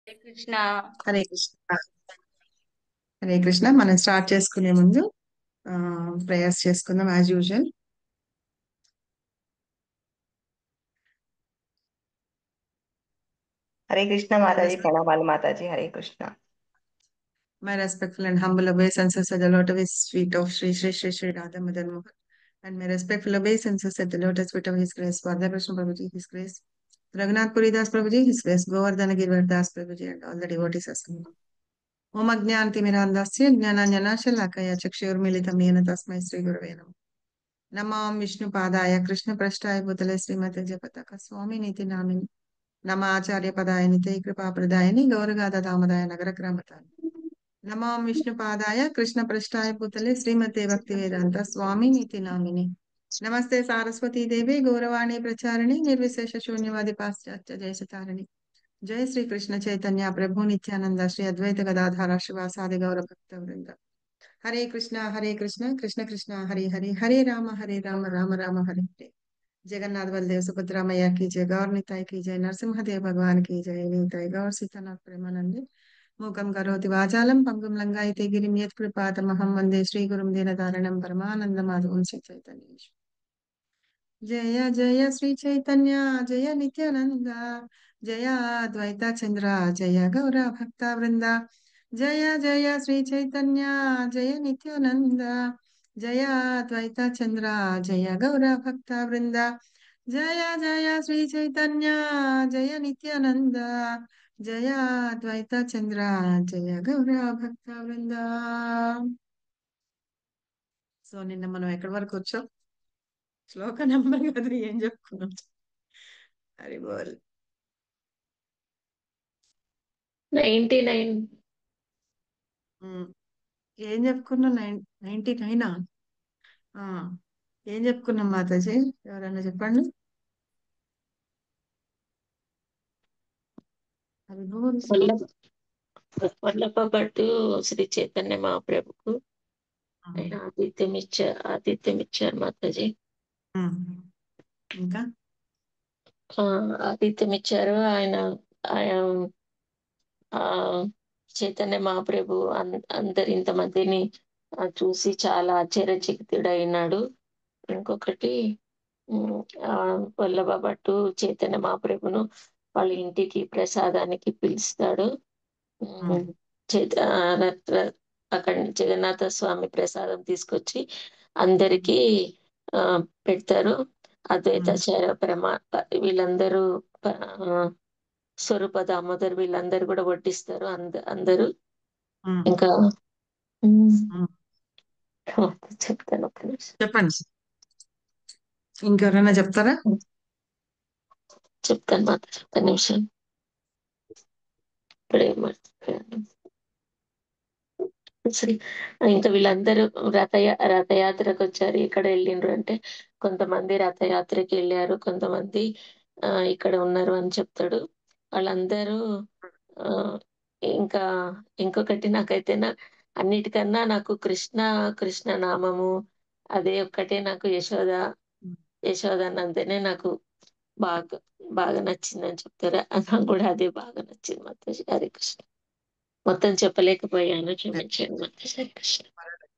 హరే కృష్ణ. హరే కృష్ణ. హరే కృష్ణ. మనం స్టార్ట్ చేసుకునే ముందు ప్రేయర్స్ చేసుకుందాం as usual. Hare Krishna my Mataji, ప్రణామాలు Mataji. Hare Krishna. respectful and humble obeisances at the lotus feet of Sri Sri Sri Sri Radha Madan Mohan, and my respectful obeisances at the lotus feet of His Grace Radha Krishna Prabhuji, His Grace Raghunath Puri Das Prabhuji, His Grace Govardhana Girivardhana Das Prabhuji, and all the devotees assembled. ओम अज्ञानतिमिरान्धस्य ज्ञानाञ्जनाशलाकया चक्षुर्मिलितं येन तस्मै श्रीगुरवे नमः। नमो विष्णुपादाय कृष्णप्रेष्ठाय भूतले श्रीमते जगत्तक स्वामिनीति नामिनि नम आचार्यपदाय निते कृपाप्रदायिनि गौरगादामदाय नगरग्रामताय नमो विष्णुपादाय कृष्णप्रेष्ठाय भूतले श्रीमते भक्तिवेदान्त स्वामिनीति नामिनि नमस्ते सारस्वती देवी गौरवाणी प्रचारिणि निर्विशेष शून्यवादी पाश्चात्य जयसतारिणि जय श्री कृष्ण चैतन्य प्रभु नित्यानंद श्री अद्वैत गदाधर शिवासादि गौर भक्त वृंद हरे कृष्ण कृष्ण कृष्ण हरे हरे हरे राम राम राम हरे हरे जगन्नाथ बलदेव सुभद्रा मैया की जय गौर निताई की जय नरसिंहदेव भगवान की जय निताई गौर सीतानाथ प्रेमानंदे मूकं करोति वाचालं पंगुं लंघयते गिरिं यत्कृपातमहं वन्दे श्रीगुरुं दीनतारिणं परमानन्दमाधवं श्री चैतन्य जय जय श्री चैतन्य जय नित्यानंद जय अद्वैत चंद्र जय गौर भक्त वृंदा जय जय श्री चैतन्य जय नित्यानंद जय अद्वैत चंद्र जय गौर भक्त वृंदा जय जय श्री चैतन्य जय नित्यानंद जय अद्वैत चंद्र जय गौर भक्त वृंदा. సో నిన్న మనం ఎక్కడి వరకు వచ్చాం? శ్లోక నెంబర్ కదా ఏం చెప్పుకున్నాం? హరి బోల్. 99. ఏం చెప్పుకున్నాం? 99. ఏం చెప్పుకున్నాం మాతాజీ? ఎవరైనా చెప్పండి. హరి బోల్. వల్లభ భట్టు శ్రీ చైతన్య మహాప్రభుకు ఆయన ఆతిథ్యం ఇచ్చారు మాతాజీ. ఇంకా ఆతిథ్యం ఇచ్చారు ఆయన. ఆయన ఆ చైతన్య మహాప్రభు అందరి ఇంతమందిని చూసి చాలా ఆశ్చర్యచకితుడైనాడు. ఇంకొకటి ఆ వల్లభ భట్టు చైతన్య మహాప్రభును వాళ్ళ ఇంటికి ప్రసాదానికి పిలుస్తాడు. చైత అక్కడ జగన్నాథ స్వామి ప్రసాదం తీసుకొచ్చి అందరికీ ఆ పెడతారు. అద్వైతాచార్య వీళ్ళందరూ స్వరూప దామోదర్ వీళ్ళందరూ కూడా వడ్డిస్తారు. అందరూ ఇంకా చెప్తాను ఒక నిమిషం. చెప్పండి. ఇంకెవరైనా చెప్తారా? చెప్తాను మాత్రం ఒక్క నిమిషం. ఇప్పుడే మర్చిపోయాను. ఇంకా వీళ్ళందరూ రథయాత్రకు వచ్చారు. ఇక్కడ వెళ్ళిండ్రు అంటే కొంతమంది రథయాత్రకి వెళ్ళారు, కొంతమంది ఇక్కడ ఉన్నారు అని చెప్తాడు. వాళ్ళందరూ ఆ ఇంకా ఇంకొకటి నాకైతే అన్నిటికన్నా నాకు కృష్ణ కృష్ణ నామము అదే ఒక్కటే నాకు యశోదానందనే నాకు బాగా బాగా నచ్చిందని చెప్తారు. నాకు కూడా అదే బాగా నచ్చింది మాతాజీ. హరే కృష్ణ. మొత్తం చెప్పలేకపోయాను, క్షమించండి మాతాజీ. హరే కృష్ణ.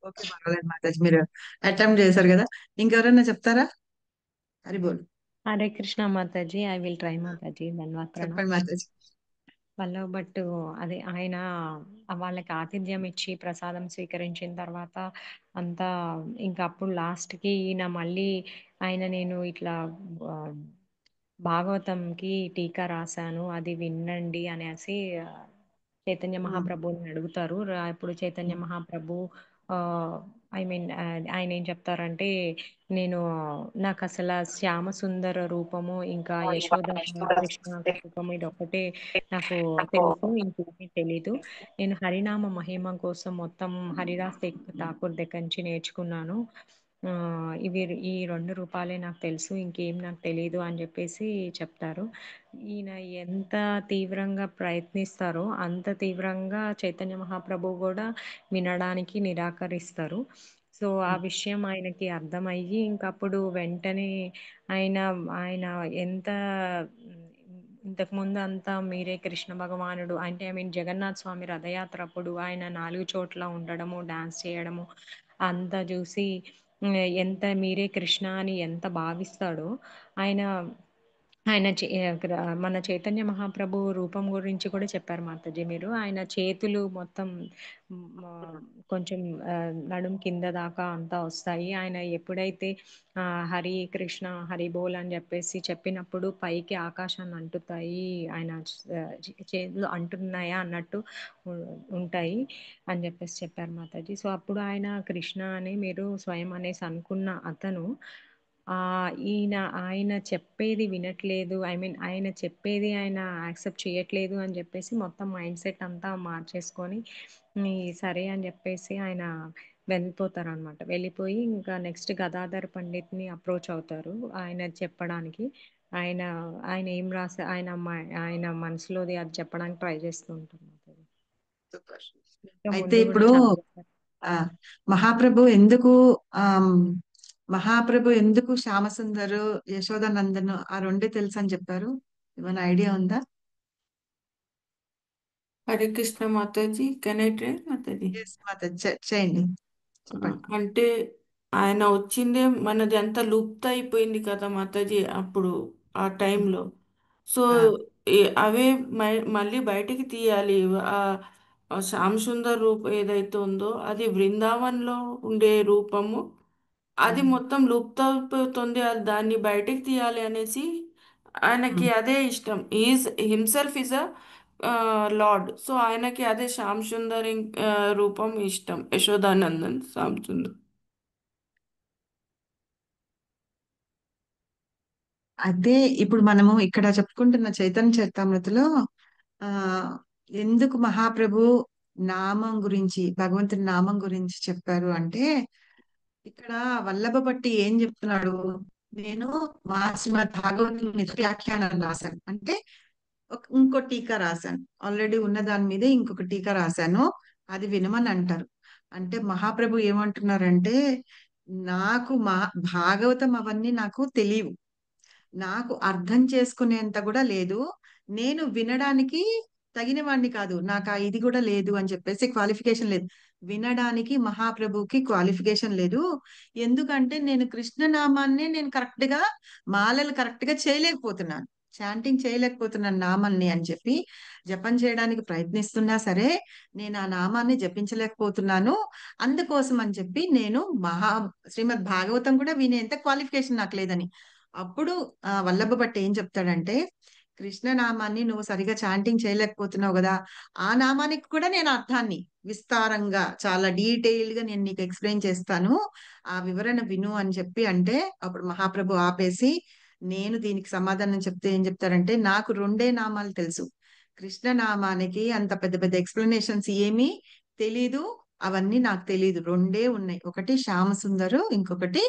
ఓకే, పర్వాలేదు మాతాజీ, మీరు అటెంప్ట్ చేశారు కదా. ఇంకెవరైనా చెప్తారా? హరి బోల్. హరే కృష్ణ మాతాజీ. ఐ విల్ ట్రై మాతాజీ. ధన్యవాద ప్రణామ్. చెప్పండి మాతాజీ. వల్లభ్ భట్టు అదే ఆయన వాళ్ళకి ఆతిథ్యం ఇచ్చి ప్రసాదం స్వీకరించిన తర్వాత అంతా ఇంకా అప్పుడు లాస్ట్కి ఈయన మళ్ళీ నేను ఇట్లా ఆ, భాగవతంకి టీకా రాశాను, అది వినండి అనేసి చైతన్య మహాప్రభుని అడుగుతారు. ఇప్పుడు చైతన్య మహాప్రభు ఆయన ఏం చెప్తారంటే, నేను నాకు అసలు శ్యామ సుందర రూపము ఇంకా యశోద కృష్ణ రూపము ఇది ఒకటే నాకు తెలుసు, ఇంకేమీ తెలీదు. నేను హరినామ మహిమ కోసం మొత్తం హరిదాస్ ఠాకూర్ దగ్గర నుంచి నేర్చుకున్నాను. ఆ ఇవి ఈ 2 రూపాలే నాకు తెలుసు, ఇంకేం నాకు తెలియదు అని చెప్పేసి చెప్తారు. ఈయన ఎంత తీవ్రంగా ప్రయత్నిస్తారో అంత తీవ్రంగా చైతన్య మహాప్రభు కూడా వినడానికి నిరాకరిస్తారు. సో ఆ విషయం ఆయనకి అర్థమయ్యి ఇంకప్పుడు వెంటనే ఆయన ఆయన ఎంత ఇంతకు ముందు అంతా మీరే కృష్ణ భగవానుడు అంటే ఐ మీన్ జగన్నాథ్ స్వామి రథయాత్ర అప్పుడు ఆయన 4 చోట్ల ఉండడము, డాన్స్ చేయడము అంతా చూసి ఎంత మీరే కృష్ణ అని ఎంత భావిస్తాడో ఆయన ఆయన మన చైతన్య మహాప్రభు రూపం గురించి కూడా చెప్పారు మాతాజీ మీరు. ఆయన చేతులు మొత్తం కొంచెం నడుం కింద దాకా అంతా వస్తాయి. ఆయన ఎప్పుడైతే హరి కృష్ణ హరి బోల్ అని చెప్పేసి చెప్పినప్పుడు పైకి ఆకాశాన్ని అంటుతాయి. ఆయన చేతులు అంటున్నాయా అన్నట్టు ఉంటాయి అని చెప్పేసి చెప్పారు మాతాజీ. సో అప్పుడు ఆయన కృష్ణ అని మీరు స్వయం అనేసి అనుకున్న అతను ఆయన చెప్పేది వినట్లేదు. ఐ మీన్ ఆయన చెప్పేది ఆయన యాక్సెప్ట్ చేయట్లేదు అని చెప్పేసి మొత్తం మైండ్ సెట్ అంతా మార్చేసుకొని సరే అని చెప్పేసి ఆయన వెళ్ళిపోతారనమాట. వెళ్ళిపోయి ఇంకా నెక్స్ట్ గదాధర్ పండిత్‌ని అప్రోచ్ అవుతారు. ఆయన చెప్పడానికి. ఆయన ఆయన ఏం రాసా ఆయన మనసులోది అది చెప్పడానికి ట్రై చేస్తూ ఉంటారు మాతాజీ. సూపర్. ఇంకా అయితే ముందు కూడా ఇప్పుడు చాలా చెప్పారు. ఆ మహాప్రభు ఎందుకు ఆమ్, మహాప్రభు ఎందుకు శ్యామసుందరు యశోదానందన్ ఆ రెండే తెలుసు అని చెప్పారు? ఏమైనా ఐడియా ఉందా? హరే కృష్ణ మాతాజీ, కెన్ ఐ ట్రై మాతాజీ? ఎస్ మాత చేయండి, చెప్పండి. అంటే ఆయన వచ్చిందే మనది అంతా లుప్త అయిపోయింది కదా మాతాజీ అప్పుడు ఆ టైంలో. సో ఆ, అవే మళ్ళీ బయటికి తీయాలి. ఆ ఆ శ్యామ్ సుందర్ రూపం ఏదైతే ఉందో అది బృందావన్లో ఉండే రూపము, అది ఉమ్, మొత్తం లుప్త అయిపోతుంది. అది దాన్ని బయటికి తీయాలి అనేసి ఆయనకి ఉమ్. అదే ఇష్టం. Is himself is a lord. So ఆయనకి అదే శ్యామ్ సుందర్ రూపం ఇష్టం, యశోదానందన్ శ్యామ్ సుందర్. అయితే ఇప్పుడు మనము ఇక్కడ చెప్పుకుంటున్న చైతన్య చరితామృతిలో ఆ ఎందుకు మహాప్రభు నామం గురించి, భగవంతుని నామం గురించి చెప్పారు అంటే, ఇక్కడ వల్లభ భట్టి ఏం చెప్తున్నాడు, నేను మా శ్రీమద్ భాగవతం మీద వ్యాఖ్యానం రాశాను అంటే ఇంకో టీకా రాశాను, ఆల్రెడీ ఉన్న దాని మీద ఇంకొక టీకా రాశాను, అది వినమని అంటారు. అంటే మహాప్రభు ఏమంటున్నారంటే, నాకు భాగవతం అవన్నీ నాకు తెలియవు, నాకు అర్థం చేసుకునేంత కూడా లేదు, నేను వినడానికి తగిన వాడిని కాదు, నాకు ఆ ఇది కూడా లేదు అని చెప్పేసి, క్వాలిఫికేషన్ లేదు, వినడానికి మహాప్రభుకి క్వాలిఫికేషన్ లేదు. ఎందుకంటే నేను కృష్ణనామాన్నే నేను కరెక్ట్ గా మాలలు కరెక్ట్ గా చేయలేకపోతున్నాను, చాంటింగ్ చేయలేకపోతున్నాను నామాల్ని అని చెప్పి, జపం చేయడానికి ప్రయత్నిస్తున్నా సరే నేను ఆ నామాన్ని జపించలేకపోతున్నాను. అందుకోసం అని చెప్పి నేను శ్రీమద్ భాగవతం కూడా వినేంత క్వాలిఫికేషన్ నాకు లేదని. అప్పుడు వల్లభ భట్ ఏం చెప్తాడంటే, కృష్ణనామాన్ని నువ్వు సరిగా చాంటింగ్ చేయలేకపోతున్నావు కదా, ఆ నామానికి కూడా నేను అర్థాన్ని విస్తారంగా చాలా డీటెయిల్డ్ గా నేను నీకు ఎక్స్ప్లెయిన్ చేస్తాను, ఆ వివరణ విను అని చెప్పి అంటే, అప్పుడు మహాప్రభు ఆపేసి, నేను దీనికి సమాధానం చెప్తే ఏం చెప్తారంటే, నాకు రెండే నామాలు తెలుసు, కృష్ణనామానికి అంత పెద్ద పెద్ద ఎక్స్ప్లెనేషన్స్ ఏమీ తెలీదు, అవన్నీ నాకు తెలీదు, రెండే ఉన్నాయి, ఒకటి శ్యామసుందరు, ఇంకొకటి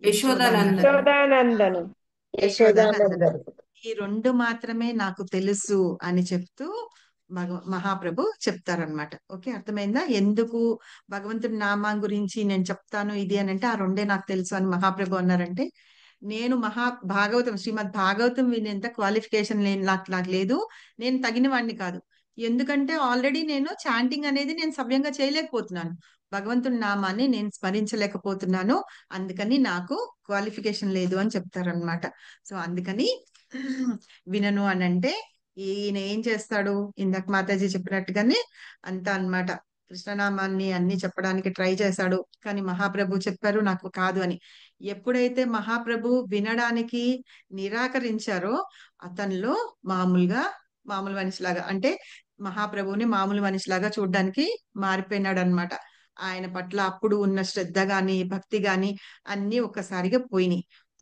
యశోదానందన్. యశోదానందన్. యశోదానందను. యశోదానందన్, యశోదానందను. ఈ రెండు మాత్రమే నాకు తెలుసు అని చెప్తూ మహాప్రభు చెప్తారనమాట. ఓకే, అర్థమైందా ఎందుకు భగవంతుడి నామం గురించి నేను చెప్తాను ఇది అని అంటే, ఆ రెండే నాకు తెలుసు అని మహాప్రభు అన్నారంటే, నేను భాగవతం శ్రీమద్ భాగవతం వినేంత క్వాలిఫికేషన్ నాకు లేదు, నేను తగిన వాడిని కాదు, ఎందుకంటే ఆల్రెడీ నేను చాంటింగ్ అనేది నేను సవ్యంగా చేయలేకపోతున్నాను, భగవంతుడి నామాన్ని నేను స్మరించలేకపోతున్నాను, అందుకని నాకు క్వాలిఫికేషన్ లేదు అని చెప్తారనమాట. సో అందుకని వినను అని అంటే, ఈయన ఏం చేస్తాడు, ఇందాక మాతాజీ చెప్పినట్టుగానే అంతా అన్నమాట, కృష్ణనామాన్ని అన్ని చెప్పడానికి ట్రై చేశాడు, కానీ మహాప్రభు చెప్పారు నాకు కాదు అని. ఎప్పుడైతే మహాప్రభు వినడానికి నిరాకరించారో, అతనిలో మామూలు మనిషిలాగా అంటే మహాప్రభుని మామూలు మనిషిలాగా చూడడానికి మారిపోయినాడు అనమాట. ఆయన పట్ల అప్పుడు ఉన్న శ్రద్ధ గాని భక్తి గాని అన్ని ఒక్కసారిగా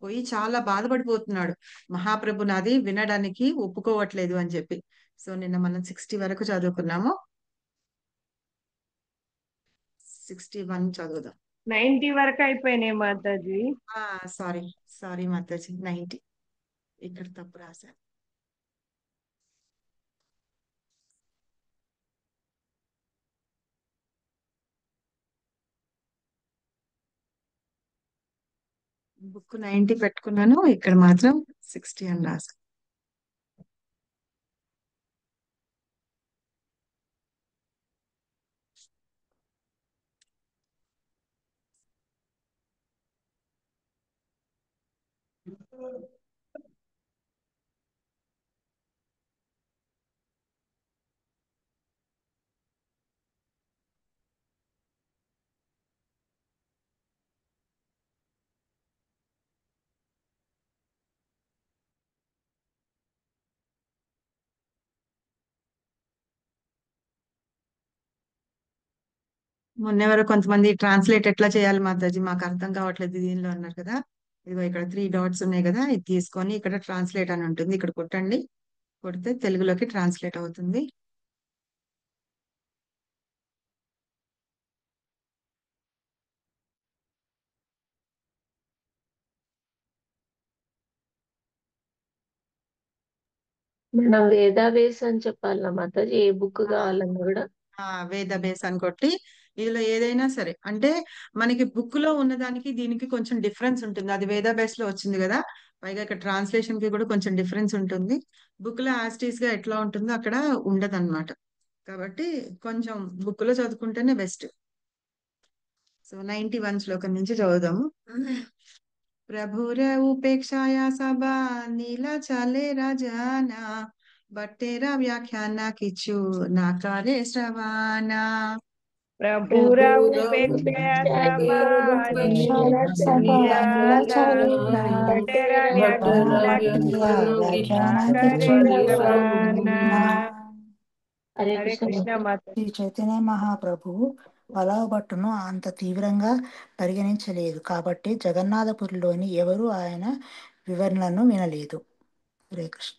పోయి చాలా బాధపడిపోతున్నాడు, మహాప్రభు నాది వినడానికి ఒప్పుకోవట్లేదు అని చెప్పి. సో నిన్న మనం 60 వరకు చదువుకున్నాము, 61 చదువుదాం. 90 వరకు అయిపోయినాయి మాతాజీ. సారీ సారీ మాతాజీ, 90 ఇక్కడ తప్పు రాశాను. బుక్ 90 పెట్టుకున్నాను, ఇక్కడ మాత్రం 60 అని రాసాను. మొన్నెవరో కొంతమంది ట్రాన్స్లేట్ ఎట్లా చేయాలి మాతాజీ మాకు అర్థం కావట్లేదు దీనిలో అన్నారు కదా. ఇదిగో ఇక్కడ 3 డాట్స్ ఉన్నాయి కదా, ఇది తీసుకొని ఇక్కడ ట్రాన్స్లేట్ అని ఉంటుంది, ఇక్కడ కొట్టండి. కొడితే తెలుగులోకి ట్రాన్స్లేట్ అవుతుంది. మనం వేదాబేస్ అని చెప్పాలన్నా మాతాజీ, ఏ బుక్ ఆ, కావాలన్నా కూడా. వేద బేస్ అని కొట్టి ఇందులో ఏదైనా సరే, అంటే మనకి బుక్ లో ఉన్నదానికి దీనికి కొంచెం డిఫరెన్స్ ఉంటుంది. అది వేద బేస్ లో వచ్చింది కదా, పైగా ఇక్కడ ట్రాన్స్లేషన్ కి కూడా కొంచెం డిఫరెన్స్ ఉంటుంది. బుక్ లో యాస్టీస్ గా ఎట్లా ఉంటుందో అక్కడ ఉండదు. కాబట్టి కొంచెం బుక్ లో చదువుకుంటేనే బెస్ట్. సో 91 శ్లోకం నుంచి చదువుదాము. प्रभुर उपेक्षाया सबा नीला चले राजाना बटेरा व्याख्याना किचु नाकारे श्रवाना प्रभुर ప్రభువుల उपेक्षया सबा Shaya Saba Nila निराला Chalena बटेरा Bhatara व्याख्याना Vyakya किचु Vyakhyana नाकरे श्रवण। Kichurna హరే హరే కృష్ణ కృష్ణ మాతాజీ. మాత। శ్రీ చైతన్య మహాప్రభువు పలావబట్టును అంత తీవ్రంగా పరిగణించలేదు కాబట్టి జగన్నాథపురిలోని ఎవరూ ఆయన వివరణలను వినలేదు. హరే కృష్ణ.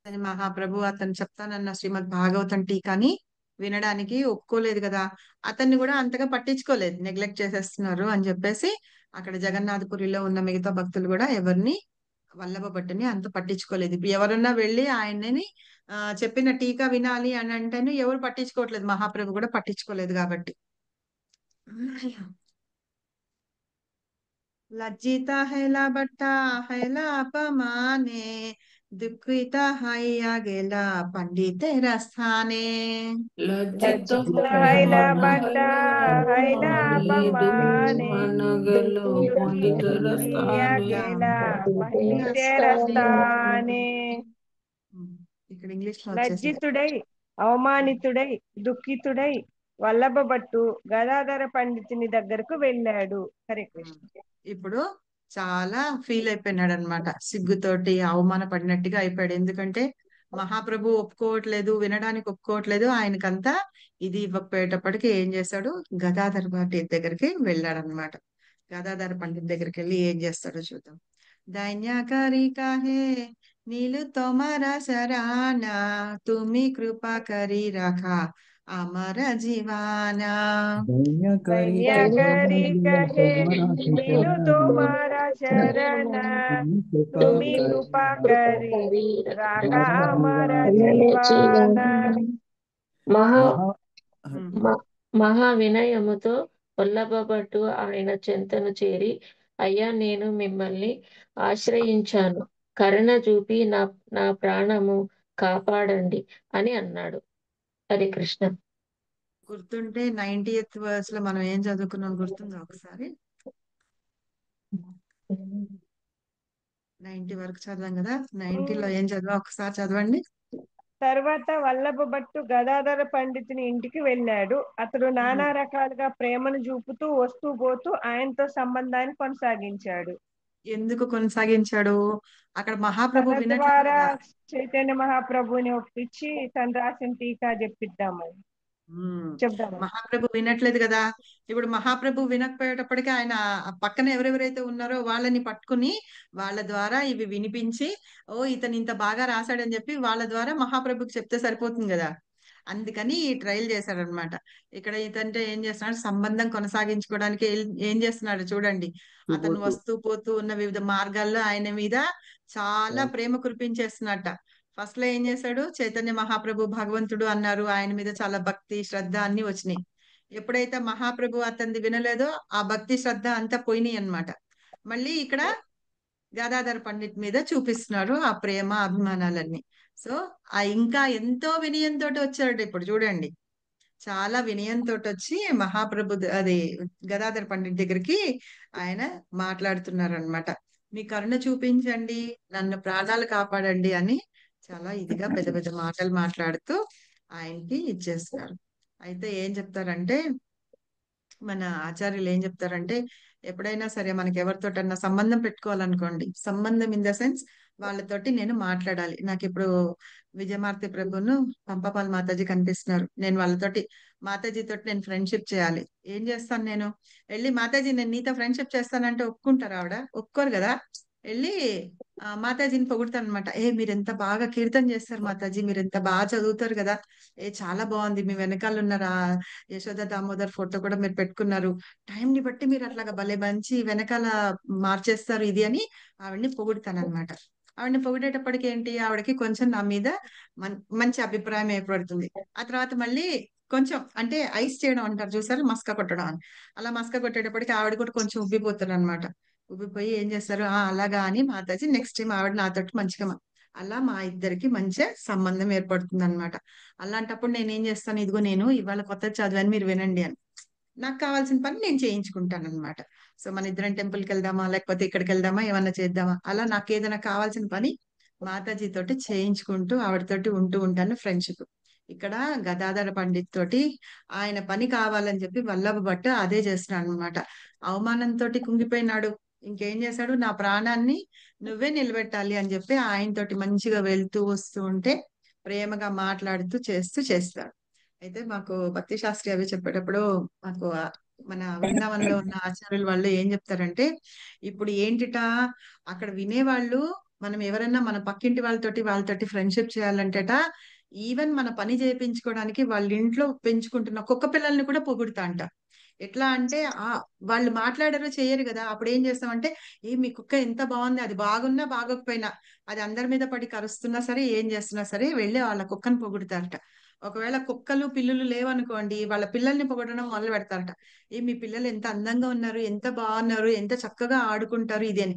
అని మహాప్రభు అతను చెప్తానన్న శ్రీమద్ భాగవతం టీకాని వినడానికి ఒప్పుకోలేదు కదా, అతన్ని కూడా అంతగా పట్టించుకోలేదు, నెగ్లెక్ట్ చేసేస్తున్నారు అని చెప్పేసి అక్కడ జగన్నాథపురిలో ఉన్న మిగతా భక్తులు కూడా ఎవరిని వల్లభ భట్టుని అంత పట్టించుకోలేదు. ఇప్పుడు ఎవరన్నా వెళ్ళి ఆయనని చెప్పిన టీకా వినాలి అని అంటేనే ఎవరు పట్టించుకోవట్లేదు, మహాప్రభు కూడా పట్టించుకోలేదు కాబట్టి. లజ్జిత హైలా బట్ట హైలా అపమానే దుఃఖిత హయ్యా గేలా పండితేర స్థానే లజ్జిత లజ్జిత హోయలా హైలా బట్ట హైలా హైలాపమానే అపమానే దుఃఖితనగలో పండితర దుఃఖియ స్థానే గెల పండితేర పండితేర స్థానే. స్థానే। ఇక్కడ ఇంగ్లీష్ లో వచ్చేసింది. లజ్జితుడై అవమానితుడై దుఃఖితుడై వల్లభభట్టు గదాధర పండితుని దగ్గరకు వెళ్ళాడు। హరే కృష్ణ। ఇప్పుడు చాలా ఫీల్ అయిపోయినాడు అనమాట, సిగ్గుతోటి అవమాన పడినట్టుగా అయిపోయాడు. ఎందుకంటే మహాప్రభు ఒప్పుకోవట్లేదు, వినడానికి ఒప్పుకోవట్లేదు, ఆయనకంతా ఇది ఇవ్వకపోయేటప్పటికి ఏం చేశాడు, గదాధర పండిత్ దగ్గరికి వెళ్ళాడు అనమాట. గదాధర పండిత్ దగ్గరికి వెళ్ళి ఏం చేస్తాడో చూద్దాం. దైన్యాకారి కాహే నీలు తోమరా శరానా తుమి కృపా కరి రాఖా అమర జీవానా दैन्यकरी कहे मीनू तुम्हारा शरण तुम्ही कृपा करी राखा हमारा जीवाना। మహా ఉమ్. మహా వినయముతో వల్లభభట్టు ఆయన చెంతను చేరి, అయ్యా నేను మిమ్మల్ని ఆశ్రయించాను, కరుణ చూపి నా నా ప్రాణము కాపాడండి అని అన్నాడు. హరే కృష్ణ. గుర్తుంటే 90th వర్స్ లో మనం ఏం చదువుకున్నాం గుర్తుందా ఒకసారి? 90 వరకు చదివాం కదా, 90లో ఏం చదివా ఒకసారి చదవండి. తర్వాత వల్లభభట్టు గదాధర పండితుని ఇంటికి వెళ్ళాడు। అతడు నానా రకాలుగా ప్రేమను చూపుతూ వస్తూ పోతూ ఆయనతో సంబంధాన్ని కొనసాగించాడు। ఎందుకు కొనసాగించాడు? అక్కడ మహాప్రభు తన వినట్లేదు ద్వారా కదా. చైతన్య మహాప్రభుని ఒప్పించి తను రాసిన టీకా చెప్పిద్దామని ఉమ్. చెప్దామని। మహాప్రభు వినట్లేదు కదా. ఇప్పుడు మహాప్రభు వినకపోయేటప్పటికి ఆయన ఆ పక్కన ఎవరెవరైతే ఉన్నారో వాళ్ళని పట్టుకుని వాళ్ళ ద్వారా ఇవి వినిపించి, ఓ ఇతను ఇంత బాగా రాశాడని చెప్పి వాళ్ళ ద్వారా మహాప్రభుకి చెప్తే సరిపోతుంది కదా. అందుకని ఈ ట్రయల్ చేశాడనమాట. ఇక్కడ ఇతంటే ఏం చేస్తున్నాడు, సంబంధం కొనసాగించుకోవడానికి ఏం చేస్తున్నాడు చూడండి. అతను వస్తూ పోతూ ఉన్న వివిధ మార్గాల్లో ఆయన మీద చాలా ప్రేమ కురిపించేస్తున్నట్ట. ఫస్ట్ లో ఏం చేశాడు, చైతన్య మహాప్రభు భగవంతుడు అన్నారు, ఆయన మీద చాలా భక్తి శ్రద్ధ అన్ని వచ్చినాయి. ఎప్పుడైతే మహాప్రభు అతనిది వినలేదో ఆ భక్తి శ్రద్ధ అంతా పోయినాయి అన్నమాట. మళ్ళీ ఇక్కడ గదాధర్ పండిట్ మీద చూపిస్తున్నారు ఆ ప్రేమ అభిమానాలన్నీ. సో ఆ ఇంకా ఎంతో వినయంతో వచ్చాడు. ఇప్పుడు చూడండి, చాలా వినయంతో వచ్చి మహాప్రభు అది గదాధర్ పండిట్ దగ్గరికి ఆయన మాట్లాడుతున్నారు అనమాట. మీ కరుణ చూపించండి, నన్ను ప్రాణాలు కాపాడండి అని చాలా ఇదిగా పెద్ద పెద్ద మాటలు మాట్లాడుతూ ఆయనకి ఇచ్చేస్తున్నారు. అయితే ఏం చెప్తారంటే, మన ఆచార్యులు ఏం చెప్తారంటే, ఎప్పుడైనా సరే మనకి ఎవరితోటన్నా సంబంధం పెట్టుకోవాలనుకోండి, సంబంధం ఇన్ ద సెన్స్ వాళ్ళతోటి నేను మాట్లాడాలి. నాకు ఇప్పుడు విజయమార్తి ప్రభును పంపపాల్ మాతాజీ కనిపిస్తున్నారు. నేను వాళ్ళతోటి మాతాజీ తోటి నేను ఫ్రెండ్షిప్ చేయాలి. ఏం చేస్తాను నేను? వెళ్ళి మాతాజీ నేను నీతో ఫ్రెండ్షిప్ చేస్తానంటే ఒప్పుకుంటారు ఆవిడ? ఒప్పుకోరు కదా. వెళ్ళి మాతాజీని పొగుడతాను అనమాట. మీరు ఎంత బాగా కీర్తన చేస్తారు మాతాజీ, మీరు ఎంత బాగా చదువుతారు కదా, చాలా బాగుంది, మీ వెనకాల ఉన్న యశోద దామోదర్ ఫోటో కూడా మీరు పెట్టుకున్నారు, టైం ని బట్టి మీరు అట్లాగా భలే మంచి వెనకాల మార్చేస్తారు ఇది అని ఆవిడ్ని పొగుడుతాను అనమాట. ఆవిడని పొగిడేటప్పటికి ఏంటి, ఆవిడకి కొంచెం నా మీద మంచి అభిప్రాయం ఏర్పడుతుంది. ఆ తర్వాత మళ్ళీ కొంచెం అంటే ఐస్ చేయడం అంటారు చూసారు, మస్క కొట్టడం అని, అలా మస్క కొట్టేటప్పటికి ఆవిడ కూడా కొంచెం ఉబ్బిపోతారు అనమాట. ఉబ్బిపోయి ఏం చేస్తారు, అలాగా అని మాతాజీ నెక్స్ట్ టైం ఆవిడ నాతోటి మంచిగా అలా మా ఇద్దరికి మంచి సంబంధం ఏర్పడుతుంది అనమాట. అలాంటప్పుడు నేను ఏం చేస్తాను, ఇదిగో నేను ఇవాళ కొత్త చదివాను మీరు వినండి అని, నాకు కావాల్సిన పని నేను చేయించుకుంటాను అనమాట. సో మన ఇద్దరం టెంపుల్కి వెళ్దామా, లేకపోతే ఇక్కడికి వెళ్దామా, ఏమన్నా చేద్దామా, అలా నాకు ఏదైనా కావాల్సిన పని మాతాజీ తోటి చేయించుకుంటూ ఆవిడతోటి ఉంటూ ఉంటాను ఫ్రెండ్షిప్. ఇక్కడ గదాధర పండిత్ తోటి ఆయన పని కావాలని చెప్పి వల్లభ భట్ అదే చేస్తున్నాడు అనమాట. అవమానంతో కుంగిపోయినాడు, ఇంకేం చేశాడు, నా ప్రాణాన్ని నువ్వే నిలబెట్టాలి అని చెప్పి ఆయనతోటి మంచిగా వెళ్తూ వస్తూ ఉంటే ప్రేమగా మాట్లాడుతూ చేస్తాడు. అయితే మాకు భక్తి శాస్త్రి అవి చెప్పేటప్పుడు మాకు మన బృందావనంలో ఉన్న ఆచార్యులు వాళ్ళు ఏం చెప్తారంటే, ఇప్పుడు ఏంటిటా అక్కడ వినేవాళ్ళు, మనం ఎవరైనా మన పక్కింటి వాళ్ళతోటి ఫ్రెండ్షిప్ చేయాలంటేట, ఈవెన్ మన పని చేయించుకోవడానికి వాళ్ళ ఇంట్లో పెంచుకుంటున్న కుక్క పిల్లల్ని కూడా పొగుడుతా అంట. ఎట్లా అంటే వాళ్ళు మాట్లాడారో చేయరు కదా, అప్పుడు ఏం చేస్తామంటే, మీ కుక్క ఎంత బాగుంది, అది బాగున్నా బాగోకపోయినా, అది అందరి మీద పడి కరుస్తున్నా సరే ఏం చేస్తున్నా సరే వెళ్ళి వాళ్ళ కుక్కను పొగుడుతారట. ఒకవేళ కుక్కలు పిల్లులు లేవనుకోండి, వాళ్ళ పిల్లల్ని పొగడడం మొదలు పెడతారట. మీ పిల్లలు ఎంత అందంగా ఉన్నారు, ఎంత బాగున్నారు, ఎంత చక్కగా ఆడుకుంటారు ఇది అని.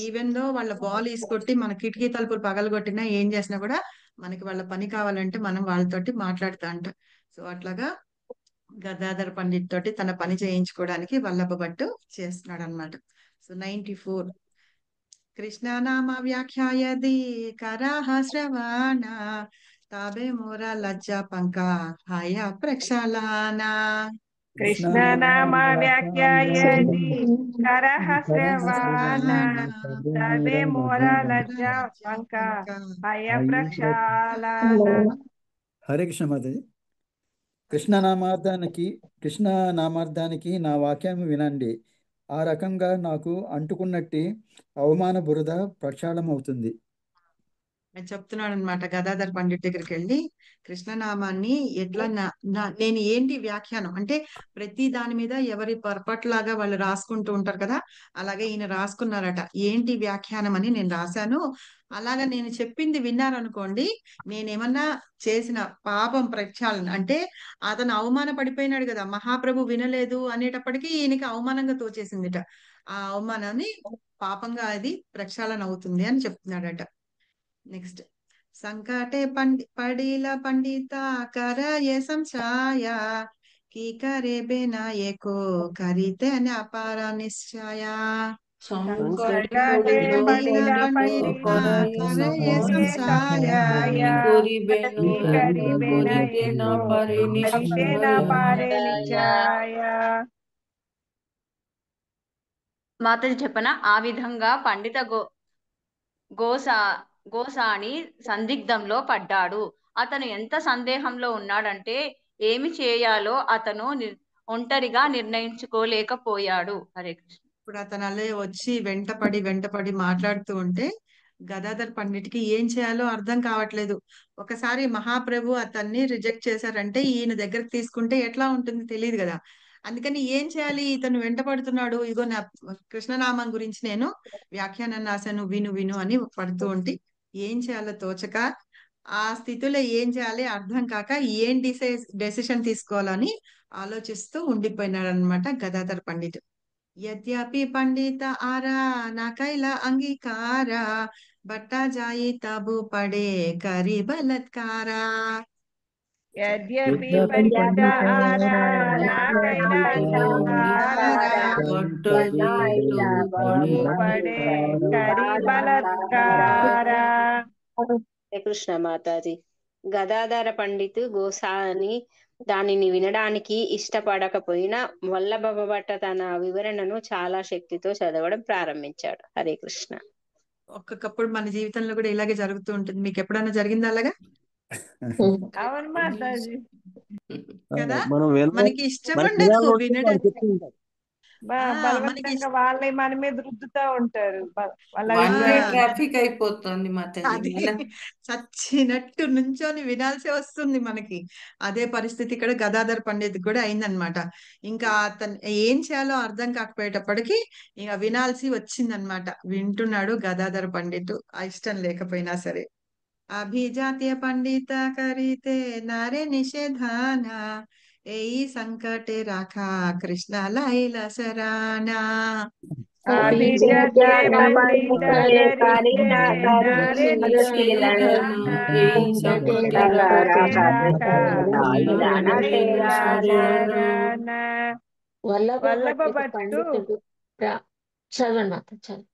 ఈవెన్ దో వాళ్ళ బాల్ ఈసుకొట్టి మన కిటికీ తలుపులు పగలగొట్టినా ఏం చేసినా కూడా మనకి వాళ్ళ పని కావాలంటే మనం వాళ్ళతోటి మాట్లాడుతా అంట. సో అట్లాగా గదాధర్ పండిట్ తోటి తన పని చేయించుకోవడానికి వల్లభ భట్టు చేస్తున్నాడు అనమాట. సో 94 కృష్ణనామ వ్యాఖ్యాయది కరాహ శ్రవణ తాబే మోర లజ్జ పంక హాయ ప్రక్షాళన. కృష్ణనామ వ్యాఖ్యాయది కరహ శ్రవణ తవే మోర లజ్జ పంక హయ ప్రక్షాళన. హరే కృష్ణ మాతాజీ. కృష్ణనామార్థానికి నా వాక్యం వినండి. ఆ రకంగా నాకు అంటుకున్నట్టి అవమాన బురద ప్రక్షాళన అవుతుంది. నేను చెప్తున్నాడు అనమాట, గదాధర్ పండిట్ దగ్గరికి వెళ్ళి కృష్ణనామాన్ని ఎట్లా నేను ఏంటి వ్యాఖ్యానం అంటే, ప్రతి దాని మీద ఎవరి పొరపాటులాగా వాళ్ళు రాసుకుంటూ ఉంటారు కదా, అలాగే ఈయన రాసుకున్నారట. ఏంటి వ్యాఖ్యానం అని నేను రాశాను, అలాగా నేను చెప్పింది విన్నారనుకోండి, నేనేమన్నా చేసిన పాపం ప్రక్షాళన అంటే, అతను అవమాన పడిపోయినాడు కదా, మహాప్రభు వినలేదు అనేటప్పటికీ ఈయనకి అవమానంగా తోచేసిందిట. ఆ అవమానాన్ని పాపంగా అది ప్రక్షాళన అవుతుంది అని చెప్తున్నాడట. నెక్స్ట్ సంకటే పడిల పండిత కర ఏ సంశయ की करे बिना एको करीते न अपार निश्चय. సంకటే पडिला పడిల पंडित పండిత करे ये కరయే संशय సంశయ కరిబేన ఏకో కరితేన పారే నిశ్చయ. మాతజీ చెప్పన ఆ విధంగా పండిత గోసా గోసాని సందిగ్ధంలో పడ్డాడు. అతను ఎంత సందేహంలో ఉన్నాడంటే ఏమి చేయాలో అతను ఒంటరిగా నిర్ణయించుకోలేకపోయాడు. హరే కృష్ణ. ఇప్పుడు అతను అలా వచ్చి వెంటపడి మాట్లాడుతూ ఉంటే గదాధర్ పండిట్కి ఏం చేయాలో అర్థం కావట్లేదు. ఒకసారి మహాప్రభు అతన్ని రిజెక్ట్ చేశారంటే ఈయన దగ్గరకు తీసుకుంటే ఎట్లా ఉంటుంది తెలియదు కదా. అందుకని ఏం చేయాలి, ఇతను వెంటపడుతున్నాడు, ఇగో నా కృష్ణనామం గురించి నేను వ్యాఖ్యానం రాశాను, విను అని పడుతూ ఉంటే ఏం చేయాలో తోచక, ఆ స్థితిలో ఏం చేయాలి అర్థం కాక ఏం డెసిషన్ తీసుకోవాలని ఆలోచిస్తూ ఉండిపోయినాడు అనమాట గదాధర్ పండిట్. यद्यपि पंडित आरा ना कैला अंगीकारा बट्टा जाई तबु पड़े करी बलात्कारा యద్యపి यद्यपि పండిత ఆరా నా కైలాసంగారా బట్టజాయితవు తబు పడే కరి బలత్కారా. హరే కృష్ణ మాతాజీ. గదాధర పండిత్ గోసాని దానిని వినడానికి ఇష్టపడకపోయినా వల్లభ భట్ట తన వివరణను చాలా శక్తితో చదవడం ప్రారంభించాడు. హరే కృష్ణ. ఒక్కొక్కప్పుడు మన జీవితంలో కూడా ఇలాగే జరుగుతూ ఉంటుంది. మీకు ఎప్పుడైనా జరిగిందా అలాగా? అవును మాతాజీ. కదా, మనం మనకి ఇష్టం మనకి ఉండదు వినాలని ఉంటుంది, వినడం. వాళ్ళు చెప్తూ ఉంటారు. మనకి బలవంతంగా వాళ్ళే మన మీద రుద్దుతా ఉంటారు వాళ్ళ వన్ వే అభిప్రాయం. ట్రాఫిక్ అయిపోతుంది మాతాజీ. అదే చచ్చినట్టు నుంచొని వినాల్సి వస్తుంది మనకి. అదే పరిస్థితి ఇక్కడ గదాధర్ పండిత్ కూడా అయిందనమాట. ఇంకా అతను ఏం చేయాలో అర్థం కాకపోయేటప్పటికి ఇంకా వినాల్సి వచ్చిందనమాట. వింటున్నాడు గదాధర్ పండిత్, ఆ ఇష్టం లేకపోయినా సరే. అభిజాతీయ పండిత కరితే నారే నిషేధాన ఏయి సంకటే రాఖా కృష్ణ లైల సరానా. అభిజాత్య పండిత కరితే నారే నిషేధన ఏయి సంకటే రాఖా వల్లభ భట్టు పండితుడు చదవండి మాత చదవండి.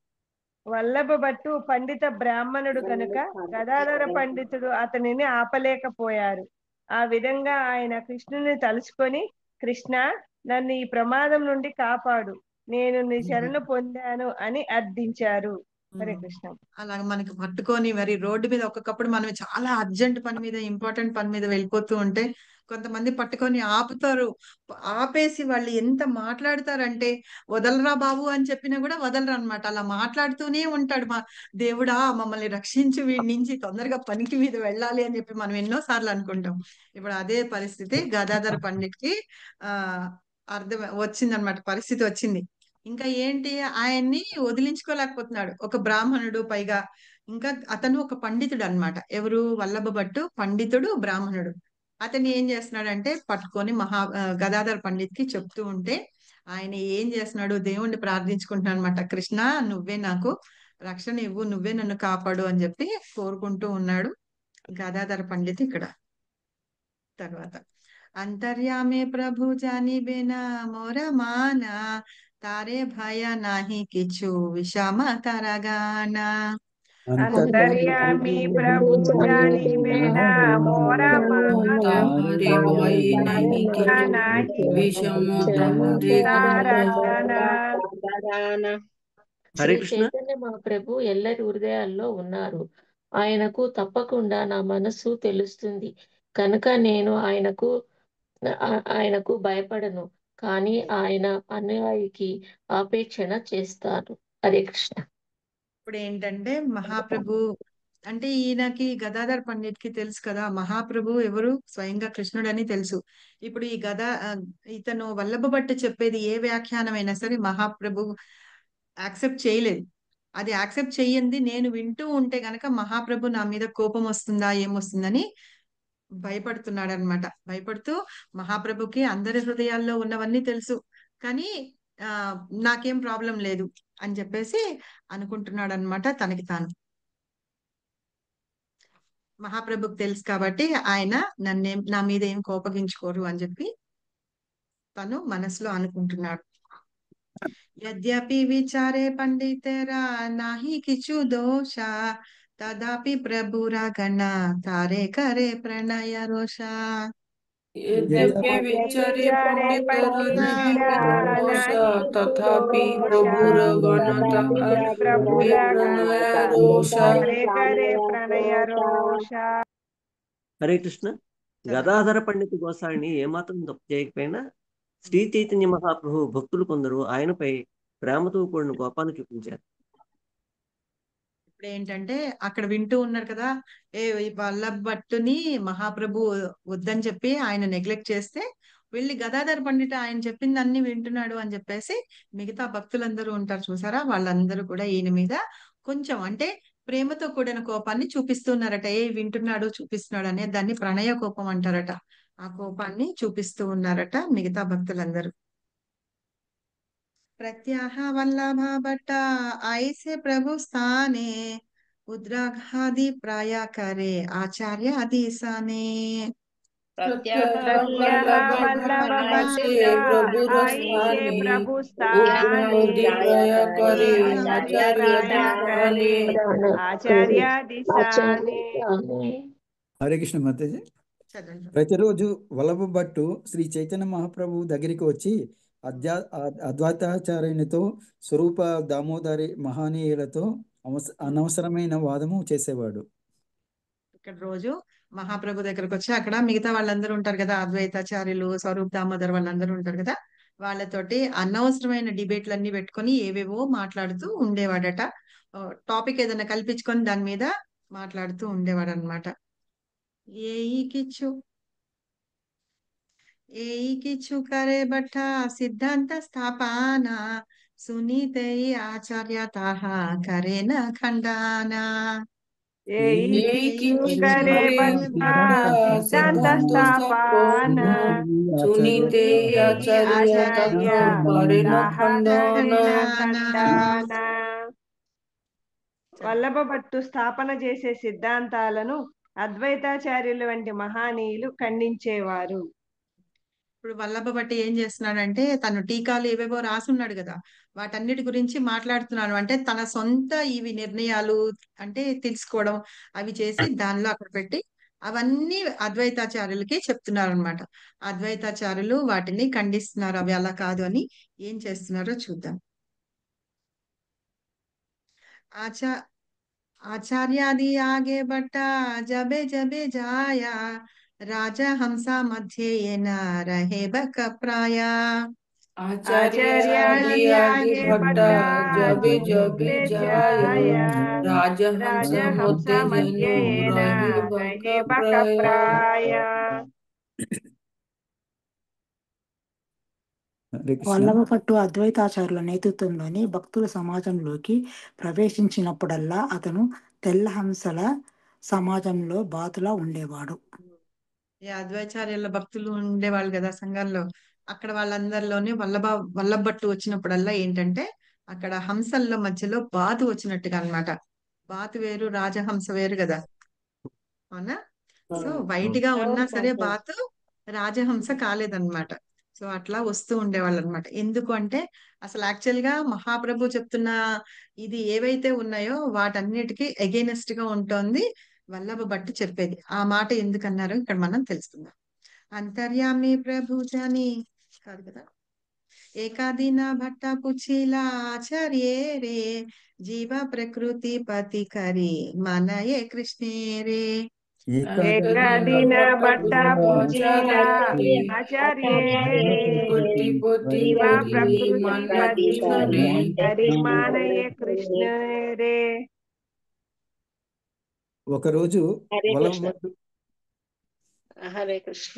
వల్లభ భట్టు పండిత బ్రాహ్మణుడు కనుక గదాధర పండితుడు అతనిని ఆపలేకపోయారు. ఆ విధంగా ఆయన కృష్ణుని తలుచుకొని, కృష్ణ నన్ను ఈ ప్రమాదం నుండి కాపాడు, నేను నీ శరణు పొందాను అని అర్థించారు. హరే కృష్ణ. అలాగ మనకి పట్టుకొని మరి రోడ్డు మీద ఒక్కొక్కప్పుడు మనం చాలా అర్జెంట్ పని మీద, ఇంపార్టెంట్ పని మీద వెళ్ళిపోతూ ఉంటే కొంతమంది పట్టుకొని ఆపుతారు. ఆపేసి వాళ్ళు ఎంత మాట్లాడతారంటే వదలరా బాబు అని చెప్పినా కూడా వదలరు అనమాట. అలా మాట్లాడుతూనే ఉంటాడు. మా దేవుడా మమ్మల్ని రక్షించు, వీడి నుంచి తొందరగా పనికి మీద వెళ్ళాలి అని చెప్పి మనం ఎన్నో సార్లు అనుకుంటాం. ఇప్పుడు అదే పరిస్థితి గదాధర పండిట్కి ఆ అర్థం వచ్చిందనమాట, పరిస్థితి వచ్చింది. ఇంకా ఏంటి, ఆయన్ని వదిలించుకోలేకపోతున్నాడు. ఒక బ్రాహ్మణుడు పైగా, ఇంకా అతను ఒక పండితుడు అన్నమాట. ఎవరు, వల్లభ భట్టు పండితుడు, బ్రాహ్మణుడు. అతను ఏం చేస్తున్నాడంటే పట్టుకొని గదాధర్ పండిత్కి చెప్తూ ఉంటే ఆయన ఏం చేస్తున్నాడు, దేవుణ్ణి ప్రార్థించుకుంటున్నాడు అనమాట. కృష్ణ నువ్వే నాకు రక్షణ ఇవ్వు, నువ్వే నన్ను కాపాడు అని చెప్పి కోరుకుంటూ ఉన్నాడు గదాధర పండిత్ ఇక్కడ. తర్వాత अंतर्यामी प्रभु जानी बिना मोर माना तारे भय नाही किछु विषम करगाना. अंतर्यामी प्रभु जानी बिना मोर माना तारे भय नहीं किछु विषम करगाना. శ్రీ చైతన్య మహాప్రభు ఎల్లరి హృదయాల్లో ఉన్నారు. ఆయనకు తప్పకుండా నా మనస్సు తెలుస్తుంది కనుక నేను ఆయనకు భయపడను, కానీ ఆయన అనుయాయికి ఆపేక్షణ చేస్తాను. హరే కృష్ణ. ఇప్పుడు ఏంటంటే మహాప్రభు అంటే ఈయనకి గదాధర్ పండిట్కి తెలుసు కదా మహాప్రభు ఎవరు, స్వయంగా కృష్ణుడు అని తెలుసు. ఇప్పుడు ఈ ఇతను వల్లభ భట్టు చెప్పేది ఏ వ్యాఖ్యానమైనా సరే మహాప్రభు యాక్సెప్ట్ చేయలేదు. అది యాక్సెప్ట్ చెయ్యింది నేను వింటూ ఉంటే గనక మహాప్రభు నా మీద కోపం వస్తుందా ఏమొస్తుందని భయపడుతున్నాడు అనమాట. భయపడుతూ మహాప్రభుకి అందరి హృదయాల్లో ఉన్నవన్నీ తెలుసు, కానీ నాకేం ప్రాబ్లం లేదు అని చెప్పేసి అనుకుంటున్నాడు అనమాట తనకి తాను. మహాప్రభుకి తెలుసు కాబట్టి ఆయన నా మీద ఏం కోపగించుకోరు అని చెప్పి తను మనసులో అనుకుంటున్నాడు. యద్యపి విచారే పండితేరా నాహి కిచు దోష తదాపి ప్రభురాగణ తారే కరే ప్రణయ రోష. यद्यपि विचारे पंडितर नहीं दोष तथापि प्रभुरगण प्रणय रोष. హరే కృష్ణ. గదాధర పండిత గోసాయిని ఏమాత్రం తప్పు చేయకపోయినా శ్రీ చైతన్య మహాప్రభు భక్తులు కొందరు ఆయనపై ప్రేమతో కూడిన కోపాన్ని చూపించారు. ఇప్పుడు ఏంటంటే అక్కడ వింటూ ఉన్నారు కదా, వల్లభ భట్టుని మహాప్రభు వద్దని చెప్పి ఆయన నెగ్లెక్ట్ చేస్తే వెళ్ళి గదాధర పండిత ఆయన చెప్పింది అన్ని వింటున్నాడు అని చెప్పేసి మిగతా భక్తులందరూ ఉంటారు చూసారా, వాళ్ళందరూ కూడా ఈయన మీద కొంచెం అంటే ప్రేమతో కూడిన కోపాన్ని చూపిస్తున్నారట. వింటున్నాడు చూపిస్తున్నాడు అనే దాన్ని ప్రణయ కోపం అంటారట. ఆ కోపాన్ని చూపిస్తూ ఉన్నారట మిగతా భక్తులందరూ. प्रत्याह वल्लभ भट्ट ऐसे प्रभु स्थाने उद्राघादि प्राय करे आचार्य दिशाने। प्रत्याह प्रत्यह वल्लभ वल्लभ भट्ट ऐसे भट्ट प्रभुर आई से स्थाने प्रभु स्थाने उग्रादी प्रय करे आचार्य आचार्य राया करे दिशाने। आचार्य दिशाने। హరే కృష్ణ మాతాజీ. చదవండి. ప్రతిరోజు వల్లభ భట్టు శ్రీ చైతన్య మహాప్రభు దగ్గరికి వచ్చి అద్వైతాచార్యునితో స్వరూప దామోదరి మహనీయులతో అనవసరమైన వాదము చేసేవాడు. ఇక్కడ రోజు మహాప్రభు దగ్గరకు వచ్చి అక్కడ మిగతా వాళ్ళందరూ ఉంటారు కదా, అద్వైతాచార్యులు, స్వరూప్ దామోదర్ వాళ్ళందరూ ఉంటారు కదా, వాళ్ళతోటి అనవసరమైన డిబేట్లన్నీ పెట్టుకొని ఏవేవో మాట్లాడుతూ ఉండేవాడట. టాపిక్ ఏదైనా కల్పించుకొని దాని మీద మాట్లాడుతూ ఉండేవాడు అనమాట. ఏయి కిచ్చు కరే బట్ట సిద్ధాంత స్థాపన సునీతే ఆచార్య తాహ కరేన ఖండానా. करे बट्टा सिद्धांत स्थापन सुनीते आचार्य आचार्य करेन खंडन। ఖండాన. వల్లభ భట్టు స్థాపన చేసే సిద్ధాంతాలను అద్వైతాచార్యులు వంటి మహానీయులు ఖండించేవారు. ఇప్పుడు వల్లభ భట్టి ఏం చేస్తున్నాడంటే తను టీకాలు ఏవేవో రాసున్నాడు కదా, వాటన్నిటి గురించి మాట్లాడుతున్నాను. అంటే తన సొంత ఇవి నిర్ణయాలు అంటే తెలుసుకోవడం అవి చేసి దానిలో అక్కడ పెట్టి అవన్నీ అద్వైతాచార్యులకి చెప్తున్నారు అనమాట. అద్వైతాచార్యులు వాటిని ఖండిస్తున్నారు, అవి అలా కాదు అని. ఏం చేస్తున్నారో చూద్దాం. ఆచా आचार्यादि आगे बट्टा जबे जबे जाया राजा हमसा मध्य ये न रहे बक प्राया। आचार्य आदि आचार्यादि आगे आगे भट्टा बट्टा जबे जबे जबे जाया जाया राजहंस मध्य राजहंस मध्य जनो ये न रहे बक रहे बक प्राय। प्राय. హరే కృష్ణ. వల్లభ భట్టు అద్వైతాచార్యుల నేతృత్వంలోని భక్తుల సమాజంలోకి ప్రవేశించినప్పుడల్లా అతను తెల్ల హంసల సమాజంలో బాతులా ఉండేవాడు. ఈ అద్వైతాచార్యుల భక్తులు ఉండేవాళ్ళు కదా సంఘాల్లో, అక్కడ వాళ్ళందరిలోనే వల్లభ భట్టు వచ్చినప్పుడల్లా ఏంటంటే అక్కడ హంసల్లో మధ్యలో బాతు వచ్చినట్టుగా అన్నమాట. బాతు వేరు, రాజహంస వేరు కదా, అవునా? సో వైట్ గా ఉన్నా సరే బాతు రాజహంస కాలేదన్నమాట. సో అట్లా వస్తూ ఉండేవాళ్ళు అనమాట. ఎందుకు అంటే అసలు యాక్చువల్ గా మహాప్రభు చెప్తున్న ఇది ఏవైతే ఉన్నాయో వాటన్నిటికీ ఎగైనెస్ట్ గా ఉంటుంది వల్లభ భట్టు చెప్పేది. ఆ మాట ఎందుకన్నారో ఇక్కడ మనం తెలుసుకుందాం. అంతర్యామి ప్రభు జని కాదు కదా, ఏకాదిన భట్ట పుచ్చిలా ఆచార్యే రే జీవ ప్రకృతి పతి కరి మనయే కృష్ణే రే. ఏకాదిన భట్ట పూజీలా ఆచార్యే రే జీవ ప్రకృతి పతి హరిమానయే కృష్ణ రే. ఒకరోజు హరే వల్లభ కృష్ణ. భట్టు హరే కృష్ణ.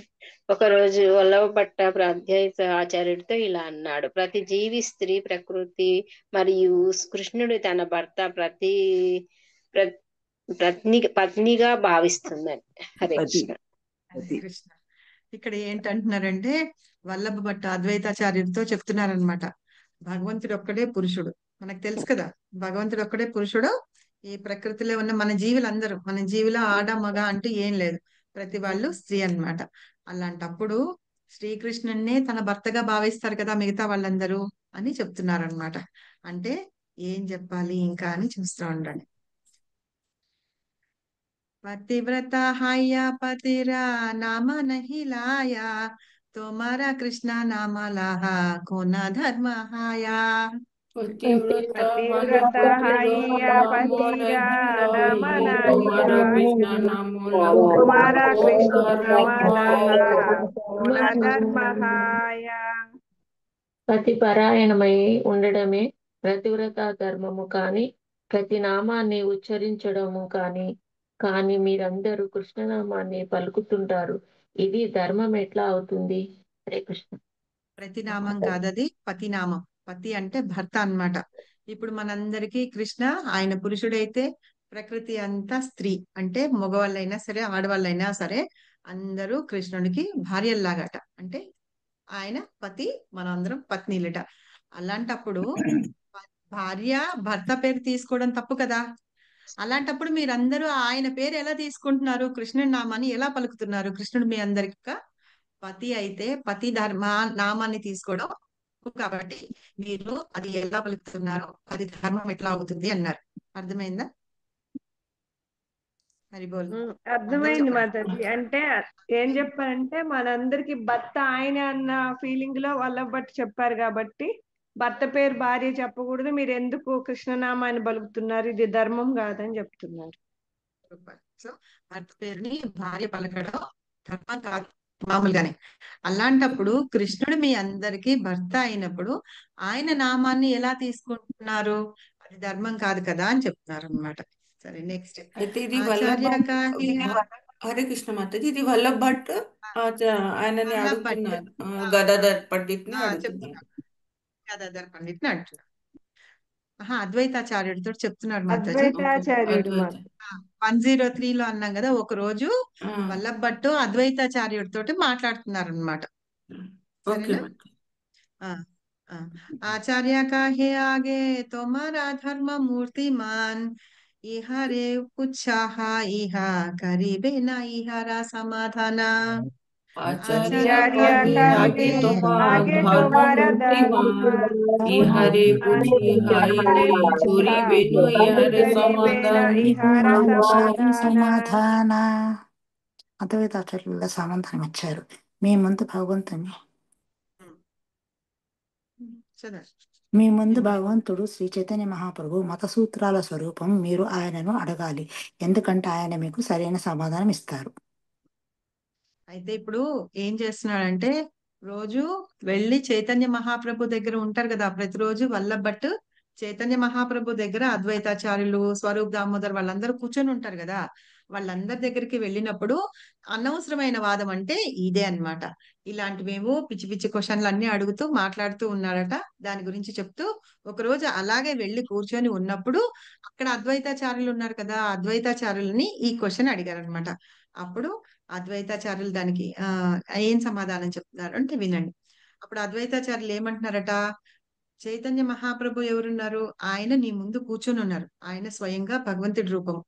ఒకరోజు వల్లభ భట్ట అద్వైత ఆచార్యుడితో ఇలా అన్నాడు: ప్రతి జీవి స్త్రీ ప్రకృతి మరియు కృష్ణుడు తన భర్త పత్నిగా భావిస్తుందని. హరే పతి కృష్ణ. హరే పతి కృష్ణ. ఇక్కడ ఏంటంటున్నారంటే వల్లభ భట్ట అద్వైతాచార్యుడితో చెప్తున్నారనమాట, భగవంతుడు ఒక్కడే పురుషుడు. మనకు తెలుసు కదా, భగవంతుడు ఒక్కడే పురుషుడు. ఈ ప్రకృతిలో ఉన్న మన జీవులందరూ, మన జీవిలో ఆడ మగ అంటూ ఏం లేదు, ప్రతి వాళ్ళు స్త్రీ అన్నమాట. అలాంటప్పుడు శ్రీకృష్ణున్నే తన భర్తగా భావిస్తారు కదా మిగతా వాళ్ళందరూ అని చెప్తున్నారనమాట. అంటే ఏం చెప్పాలి ఇంకా అని చూస్తూ ఉండండి. पतिव्रता हाया पतिरा नाम नहीं लाया तुम्हारा कृष्णा नाम लाहा कोना धर्म हाया। पतिव्रता पतिव्रत हइया नाम पतिरा नहीं नम लाई नहीं तुम्हारा कृष्ण लाया नाम लो तुम्हारा को कृष्ण धर्म मलहा हाय। कोन ధర్మహాయ. పతి పరాయణమై ఉండడమే ప్రతివ్రత ధర్మము కాని ప్రతి నామాన్ని ఉచ్చరించడము కాని మీరందరూ కృష్ణనామాన్ని పలుకుతుంటారు. ఇది ధర్మం ఎట్లా అవుతుంది? హరే కృష్ణ. ప్రతి నామం కాదది పతినామం. పతి అంటే భర్త అన్నమాట. ఇప్పుడు మనందరికీ కృష్ణ ఆయన పురుషుడైతే ప్రకృతి అంతా స్త్రీ, అంటే మగవాళ్ళైనా సరే ఆడవాళ్ళైనా సరే అందరూ కృష్ణుడికి భార్యల్లాగట. అంటే ఆయన పతి, మనం అందరం పత్నిలట. అలాంటప్పుడు భార్య భర్త పేరు తీసుకోవడం తప్పు కదా. అలాంటప్పుడు మీరందరూ ఆయన పేరు ఎలా తీసుకుంటున్నారు? కృష్ణుడి నామాన్ని ఎలా పలుకుతున్నారు? కృష్ణుడు మీ అందరికీ పతి అయితే పతి నామాన్ని తీసుకోవడం తప్పు కాబట్టి మీరు అది ఎలా పలుకుతున్నారు, అది ధర్మం ఎట్లా అవుతుంది అన్నారు. అర్థమైందా? హరిబోల్ అందరూ అర్థమైంది చెప్పండి. మాతాజీ. అంటే ఏం చెప్పారంటే మనందరికి భర్త ఆయన అన్న ఫీలింగ్ లో వాళ్ళ బట్టి చెప్పారు కాబట్టి భర్త పేరు భార్య చెప్పకూడదు, మీరు ఎందుకు కృష్ణనామాన్ని పలుకుతున్నారు, ఇది ధర్మం కాదని చెప్తున్నారు. సో భర్త పేరుని భార్య పలకడం ధర్మం కాదు మామూలుగానే. అలాంటప్పుడు కృష్ణుడు మీ అందరికీ భర్త అయినప్పుడు ఆయన నామాన్ని ఎలా తీసుకుంటున్నారు? అది ధర్మం కాదు కదా అని చెప్తున్నారు అనమాట. సరే నెక్స్ట్. అయితే ఇది ఆచార్య హరే కృష్ణ మాతాజీ, ఇది వల్లభ్ భట్ ఆయనని వల్లభ్ భట్ అడుగుతున్నారు, గదాధర్ పండిట్ని అడుగుతున్నారు. చెప్తున్నారు, గదాధర్ పండిట్ని అంటున్నారు. అద్వైతాచార్యుడితో చెప్తున్నారు మాతాజీ. అద్వైతాచార్యుడు 103లో అన్నాం కదా, ఒక రోజు వల్లభ్ భట్ అద్వైతాచార్యుడితో మాట్లాడుతున్నారు అనమాట. సరేనా? आचार्य का है आगे तुम्हारा धर्म मूर्तिमान इहा रे पुच्छा इहा करीबे ना इहारा समाधान आचार्य का है आगे तुम्हारा धर्म मूर्तिमान इहरे पूछी हाय रे चोरी बेनो इहरे సమాధాన. అద్వైతాచార్యుల సమాధానం ఇచ్చారు. మీ ముందు భగవంతుని మీ ముందు భగవంతుడు శ్రీ చైతన్య మహాప్రభు మత సూత్రాల స్వరూపం. మీరు ఆయనను అడగాలి, ఎందుకంటే ఆయన మీకు సరైన సమాధానం ఇస్తారు. అయితే ఇప్పుడు ఏం చేస్తున్నాడంటే రోజు వెళ్ళి చైతన్య మహాప్రభు దగ్గర ఉంటారు కదా, ప్రతిరోజు వల్లభ్ భట్ చైతన్య మహాప్రభు దగ్గర అద్వైతాచార్యులు, స్వరూప్ దామోదర్ వాళ్ళందరూ కూర్చొని ఉంటారు కదా, వాళ్ళందరి దగ్గరికి వెళ్ళినప్పుడు అనవసరమైన వాదం అంటే ఇదే అన్నమాట. ఇలాంటివేమో పిచ్చి పిచ్చి క్వశ్చన్లు అన్ని అడుగుతూ మాట్లాడుతూ ఉన్నారట. దాని గురించి చెప్తూ ఒకరోజు అలాగే వెళ్ళి కూర్చొని ఉన్నప్పుడు అక్కడ అద్వైతాచార్యులు ఉన్నారు కదా, అద్వైతాచార్యులని ఈ క్వశ్చన్ అడిగారు అనమాట. అప్పుడు అద్వైతాచార్యులు దానికి ఏం సమాధానం చెప్తున్నారు అంటే వినండి. అప్పుడు అద్వైతాచార్యులు ఏమంటున్నారట, చైతన్య మహాప్రభు ఎవరున్నారు? ఆయన నీ ముందు కూర్చొని ఉన్నారు, ఆయన స్వయంగా భగవంతుడి రూపం.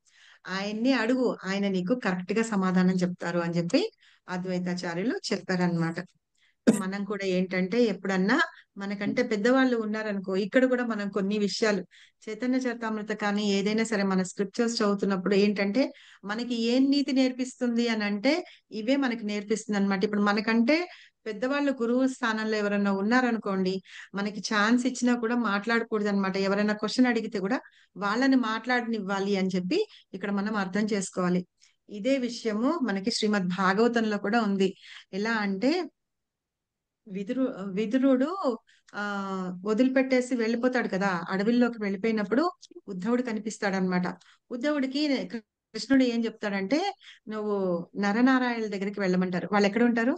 ఆయన్ని అడుగు, ఆయన నీకు కరెక్ట్ గా సమాధానం చెప్తారు అని చెప్పి అద్వైతాచార్యులు చెప్పారనమాట. మనం కూడా ఏంటంటే ఎప్పుడన్నా మనకంటే పెద్దవాళ్ళు ఉన్నారనుకో, ఇక్కడ కూడా మనం కొన్ని విషయాలు చైతన్య చరితామృత కానీ ఏదైనా సరే మన స్క్రిప్చర్స్ చదువుతున్నప్పుడు ఏంటంటే మనకి ఏం నీతి నేర్పిస్తుంది అని అంటే ఇవే మనకి నేర్పిస్తుంది అనమాట. ఇప్పుడు మనకంటే పెద్దవాళ్ళు గురువు స్థానంలో ఎవరైనా ఉన్నారనుకోండి, మనకి ఛాన్స్ ఇచ్చినా కూడా మాట్లాడకూడదు అనమాట. ఎవరైనా క్వశ్చన్ అడిగితే కూడా వాళ్ళని మాట్లాడనివ్వాలి అని చెప్పి ఇక్కడ మనం అర్థం చేసుకోవాలి. ఇదే విషయము మనకి శ్రీమద్ భాగవతంలో కూడా ఉంది. ఎలా అంటే విదురుడు వదిలిపెట్టేసి వెళ్ళిపోతాడు కదా, అడవిల్లోకి వెళ్ళిపోయినప్పుడు ఉద్ధవుడు కనిపిస్తాడనమాట. ఉద్ధవుడికి కృష్ణుడు ఏం చెప్తాడంటే, నువ్వు నరనారాయణుల దగ్గరికి వెళ్ళమంటారు. వాళ్ళు ఎక్కడ ఉంటారు?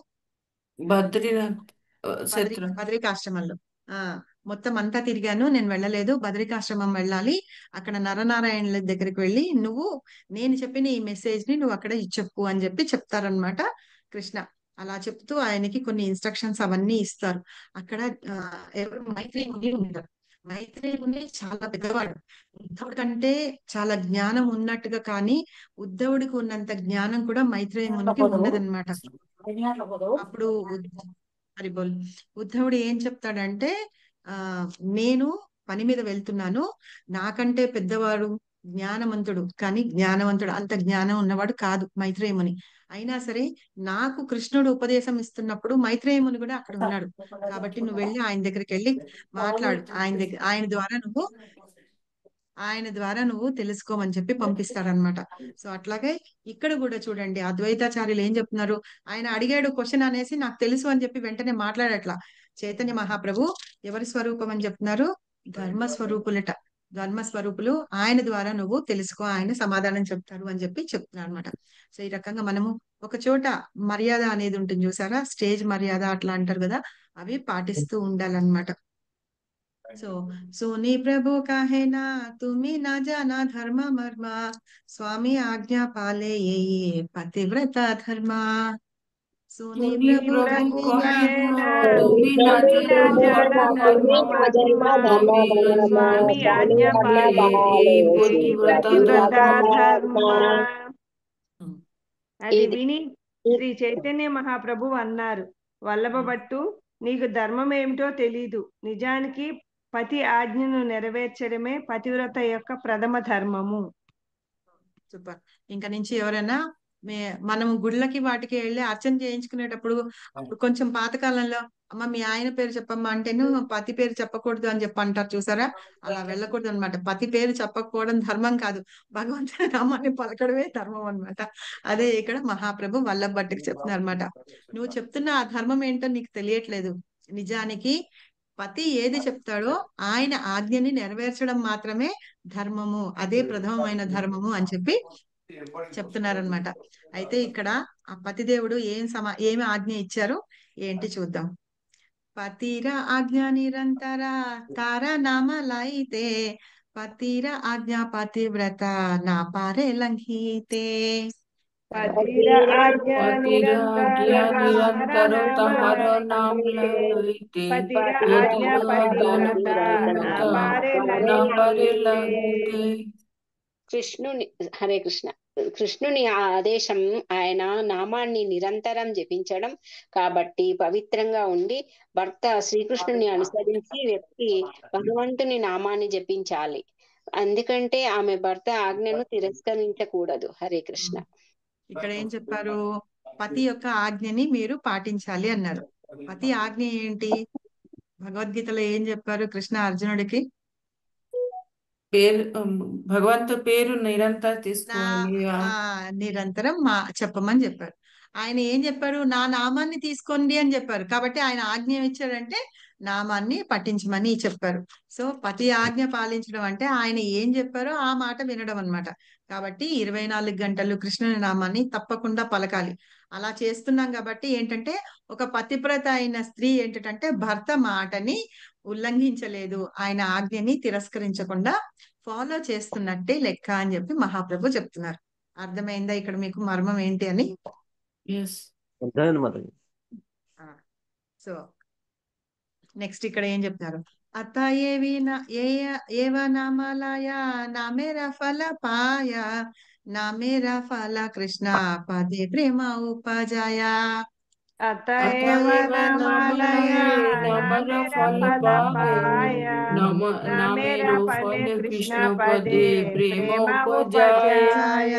బద్రికాశ్రమంలో. మొత్తం అంతా తిరిగాను, నేను వెళ్ళలేదు, బద్రికాశ్రమం వెళ్ళాలి, అక్కడ నరనారాయణుల దగ్గరికి వెళ్ళి నువ్వు నేను చెప్పిన ఈ మెసేజ్ ని నువ్వు అక్కడ చెప్పు అని చెప్పి చెప్తారనమాట కృష్ణ. అలా చెప్తూ ఆయనకి కొన్ని ఇన్స్ట్రక్షన్స్ అవన్నీ ఇస్తారు. అక్కడ ఎవరు మైత్రేయ ముని ఉంటారు. మైత్రేయ ముని చాలా పెద్దవాడు, ఉద్ధవుడి కంటే చాలా జ్ఞానం ఉన్నట్టుగా, కానీ ఉద్ధవుడికి ఉన్నంత జ్ఞానం కూడా మైత్రేయ మునికి ఉండదన్నమాట. అప్పుడు హరిబోల్ ఉద్ధవుడు ఏం చెప్తాడంటే, నేను పని మీద వెళ్తున్నాను, నాకంటే పెద్దవాడు జ్ఞానవంతుడు, కానీ జ్ఞానవంతుడు అంత జ్ఞానం ఉన్నవాడు కాదు మైత్రేయముని. అయినా సరే నాకు కృష్ణుడు ఉపదేశం ఇస్తున్నప్పుడు మైత్రేయముని కూడా అక్కడ ఉన్నాడు, కాబట్టి నువ్వు వెళ్ళి ఆయన దగ్గరికి వెళ్ళి మాట్లాడు, ఆయన ద్వారా నువ్వు తెలుసుకోమని చెప్పి పంపిస్తారనమాట. సో అట్లాగే ఇక్కడ కూడా చూడండి, అద్వైతాచార్యులు ఏం చెప్తున్నారు, ఆయన అడిగాడు క్వశ్చన్ అనేసి నాకు తెలుసు అని చెప్పి వెంటనే మాట్లాడట్లా. చైతన్య మహాప్రభు ఎవరి స్వరూపం అని చెప్తున్నారు? ధర్మస్వరూపులట, ధర్మస్వరూపులు, ఆయన ద్వారా నువ్వు తెలుసుకో, ఆయన సమాధానం చెప్తారు అని చెప్పి చెప్తున్నారు అనమాట. సో ఈ రకంగా మనము ఒక చోట మర్యాద అనేది ఉంటుంది చూసారా, స్టేజ్ మర్యాద అట్లా అంటారు కదా, అవి పాటిస్తూ ఉండాలన్నమాట. సో सोनी प्रभु काहे ना तुम्ही ना जाना धर्म मर्मा स्वामी आज्ञा पाले ये पतिव्रता धर्मा. सुनी सुनी प्रभु प्रभु कहे कहे ना ना तुम्ही तुम्ही ना ना जन्म जन्म धर्म धर्म महिमा మహిమ స్వామి ఆజ్ఞ పాలి ఈ పతివ్రత పతివ్రత ధర్మ. అది ఇది విని శ్రీ చైతన్య మహాప్రభు అన్నారు, వల్లభ భట్టు, నీకు ధర్మం ఏమిటో తెలీదు. నిజానికి పతి ఆజ్ఞను నెరవేర్చడమే పతివ్రత యొక్క ప్రథమ ధర్మము. సూపర్. ఇంకా నుంచి ఎవరైనా మనం గుళ్ళకి వాటికి వెళ్ళి అర్చన చేయించుకునేటప్పుడు అప్పుడు కొంచెం పాతకాలంలో అమ్మ మీ ఆయన పేరు చెప్పమ్మా అంటేను పతి పేరు చెప్పకూడదు అని చెప్పి అంటారు చూసారా, అలా వెళ్ళకూడదు అనమాట. పతి పేరు చెప్పకపోవడం ధర్మం కాదు, భగవంతుని నామాన్ని పలకడమే ధర్మం అన్నమాట. అదే ఇక్కడ మహాప్రభు వల్లభ భట్టుకి చెప్తున్నారు అనమాట. నువ్వు చెప్తున్న ఆ ధర్మం ఏంటో నీకు తెలియట్లేదు. నిజానికి పతి ఏది చెప్తాడో ఆయన ఆజ్ఞని నెరవేర్చడం మాత్రమే ధర్మము, అదే ప్రథమమైన ధర్మము అని చెప్పి చెప్తున్నారనమాట. అయితే ఇక్కడ ఆ పతిదేవుడు ఏమి ఆజ్ఞ ఇచ్చారు ఏంటి చూద్దాం. పతిర ఆజ్ఞ నిరంతర తార నామలైతే పతిర ఆజ్ఞ పతివ్రత నా పారే లంఘితే. పతిర ఆజ్ఞ నిరంతర నిరంతర తహర నామ లైతే, లైతే పతిర ఆజ్ఞ పతిర జ్ఞాన పతివ్రత పతివ్రత నా పారే నా పరే లంఘితే. లంఘితే. కృష్ణుని హరే కృష్ణ. కృష్ణుని ఆ ఆదేశం ఆయన నామాన్ని నిరంతరం జపించడం కాబట్టి పవిత్రంగా ఉండి భర్త శ్రీకృష్ణుని అనుసరించి వ్యక్తి భగవంతుని నామాన్ని జపించాలి. ఎందుకంటే ఆమె భర్త ఆజ్ఞను తిరస్కరించకూడదు. హరే కృష్ణ. ఇక్కడ ఏం చెప్పారు, పతి యొక్క ఆజ్ఞని మీరు పాటించాలి అన్నారు. పతి ఆజ్ఞ ఏంటి, భగవద్గీతలో ఏం చెప్పారు కృష్ణ అర్జునుడికి? పేరు భగవంతు పేరు నిరంతరం నా తీసుకోవాలి. నిరంతరం చెప్పమని చెప్పారు. ఆయన ఏం చెప్పారు, నా నామాన్ని తీసుకోండి అని చెప్పారు. కాబట్టి ఆయన ఆజ్ఞ ఇచ్చాడంటే నామాన్ని పఠించమని చెప్పారు. సో పతి ఆజ్ఞ పాలించడం అంటే ఆయన ఏం చెప్పారో ఆ మాట వినడం అన్నమాట. కాబట్టి 24 గంటలు కృష్ణుని నామాన్ని తప్పకుండా పలకాలి. అలా చేస్తున్నాం కాబట్టి ఏంటంటే ఒక పతివ్రత అయిన స్త్రీ ఏంటంటే భర్త మాటని ఉల్లంఘించలేదు, ఆయన ఆజ్ఞని తిరస్కరించకుండా ఫాలో చేస్తున్నట్టే లెక్క అని చెప్పి మహాప్రభు చెప్తున్నారు. అర్థమైందా ఇక్కడ మీకు మర్మం ఏంటి అని? సో నెక్స్ట్ ఇక్కడ ఏం చెప్తారు, అత ఏవ నామాలయ నామేరా ఫల పాయ నామేరా ఫల కృష్ణ పదే ప్రేమ ఉపజాయ. అతయేవ నామాలయ నామేర ఫల పాయ నామేర ఫలే కృష్ణ పదే ప్రేమ ఉపజాయ.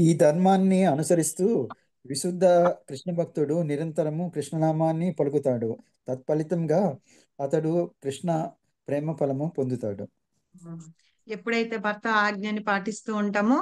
ఈ ధర్మాన్ని అనుసరిస్తూ విశుద్ధ కృష్ణ భక్తుడు నిరంతరము కృష్ణనామాన్ని పలుకుతాడు. తత్ఫలితంగా అతడు కృష్ణ ప్రేమ ఫలము పొందుతాడు. ఎప్పుడైతే భర్త ఆజ్ఞని పాటిస్తూ ఉంటామో,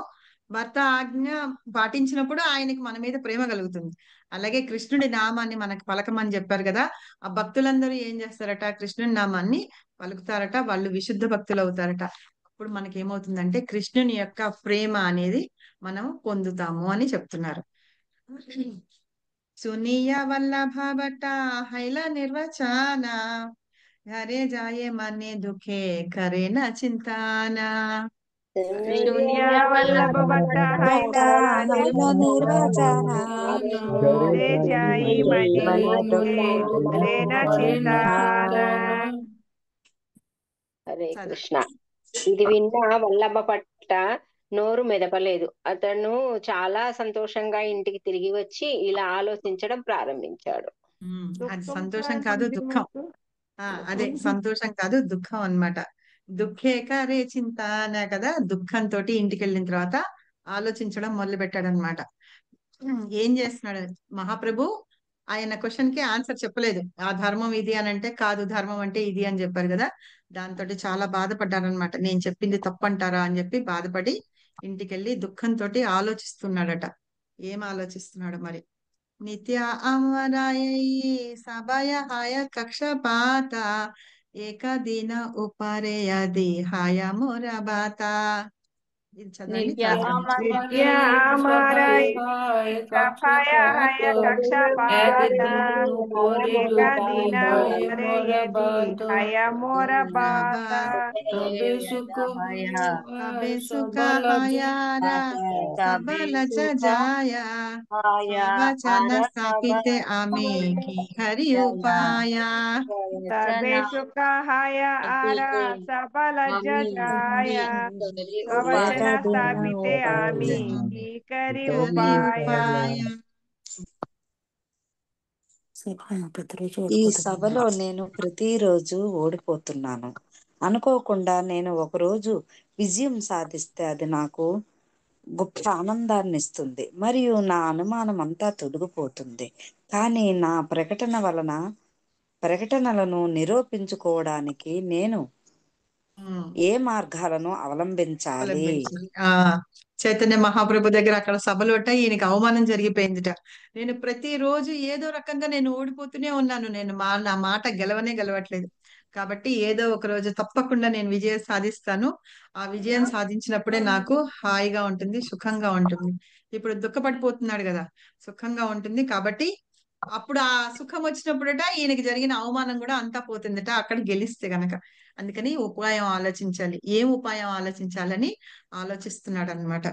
భర్త ఆజ్ఞ పాటించినప్పుడు ఆయనకి మన మీద ప్రేమ కలుగుతుంది. అలాగే కృష్ణుడి నామాన్ని మనకు పలకమని చెప్పారు కదా, ఆ భక్తులందరూ ఏం చేస్తారట, కృష్ణుడి నామాన్ని పలుకుతారట, వాళ్ళు విశుద్ధ భక్తులు అవుతారట. అప్పుడు మనకి ఏమవుతుందంటే కృష్ణుని యొక్క ప్రేమ అనేది మనం పొందుతాము అని చెప్తున్నారు. సునీయ వల్లభ భట్ట హైల నిర్వచన హరే జాయే మనే దుఃఖే కరే న చింతానా. శూన్య వల్లభ భట్ట హైల నిర్వచన హరే జాయి మణి దుఃఖే హరేన చింతాన. హరే కృష్ణ. ఇది విన్న వల్లభ పట్ల నోరు మెదపలేదు. అతను చాలా సంతోషంగా ఇంటికి తిరిగి వచ్చి ఇలా ఆలోచించడం ప్రారంభించాడు. అది సంతోషం కాదు దుఃఖం. అదే సంతోషం కాదు దుఃఖం అన్నమాట. దుఃఖేక రే చింత అనే కదా, దుఃఖంతో ఇంటికి వెళ్ళిన తర్వాత ఆలోచించడం మొదలు పెట్టాడు అనమాట. ఏం చేస్తున్నాడు మహాప్రభు, ఆయన క్వశ్చన్ కి ఆన్సర్ చెప్పలేదు. ఆ ధర్మం ఇది అని అంటే కాదు, ధర్మం అంటే ఇది అని చెప్పారు కదా, దాంతో చాలా బాధపడ్డారనమాట. నేను చెప్పింది తప్పంటారా అని చెప్పి బాధపడి ఇంటికెళ్ళి దుఃఖంతో ఆలోచిస్తున్నాడట. ఏం ఆలోచిస్తున్నాడు మరి, నిత్య అమరాయ సభయ హాయ కక్షపాత ఏకదిన ఉపరేయది హాయ మొరబాత. ఇది చదవండి నిత్య చదవండి. నిత్య అమర కపాయ హయ కక్షపాల ఏక దిన మరయది హయ మొర బాత తబే సుఖ హయారా సబల జాయా వచన స్థాపితే ఆమె కి హరి ఉపాయ తబే సుఖ హయ ఆర సబల జయ ప్రవచన స్థాపితే ఆమె की करी उपाय ప్రతిరోజు ఈ ఓడిపోతున్నాను. సభలో నేను ప్రతిరోజు ఓడిపోతున్నాను. అనుకోకుండా నేను ఒకరోజు విజయం సాధిస్తే అది నాకు గొప్ప ఆనందాన్ని ఇస్తుంది మరియు నా అనుమానం అంతా తొలగిపోతుంది. కానీ నా ప్రకటనలను నిరూపించుకోవడానికి నేను ఏ మార్గాలను అవలంబించాలి? అవలంబించాలి. చైతన్య మహాప్రభు దగ్గర అక్కడ సభలోట ఈయనకి అవమానం జరిగిపోయిందిట. నేను ప్రతిరోజు ఏదో రకంగా నేను ఓడిపోతూనే ఉన్నాను. నా మాట గెలవట్లేదు. కాబట్టి ఏదో ఒక రోజు తప్పకుండా నేను విజయం సాధిస్తాను. ఆ విజయం సాధించినప్పుడే నాకు హాయిగా ఉంటుంది, సుఖంగా ఉంటుంది. ఇప్పుడు దుఃఖపడిపోతున్నాడు కదా, సుఖంగా ఉంటుంది. కాబట్టి అప్పుడు ఆ సుఖం వచ్చినప్పుడట ఈయనకి జరిగిన అవమానం కూడా అంతా పోతుందట అక్కడ గెలిస్తే గనక. అందుకని ఉపాయం ఆలోచించాలి. ఏం ఉపాయం ఆలోచించాలని ఆలోచిస్తున్నాడు అనమాట.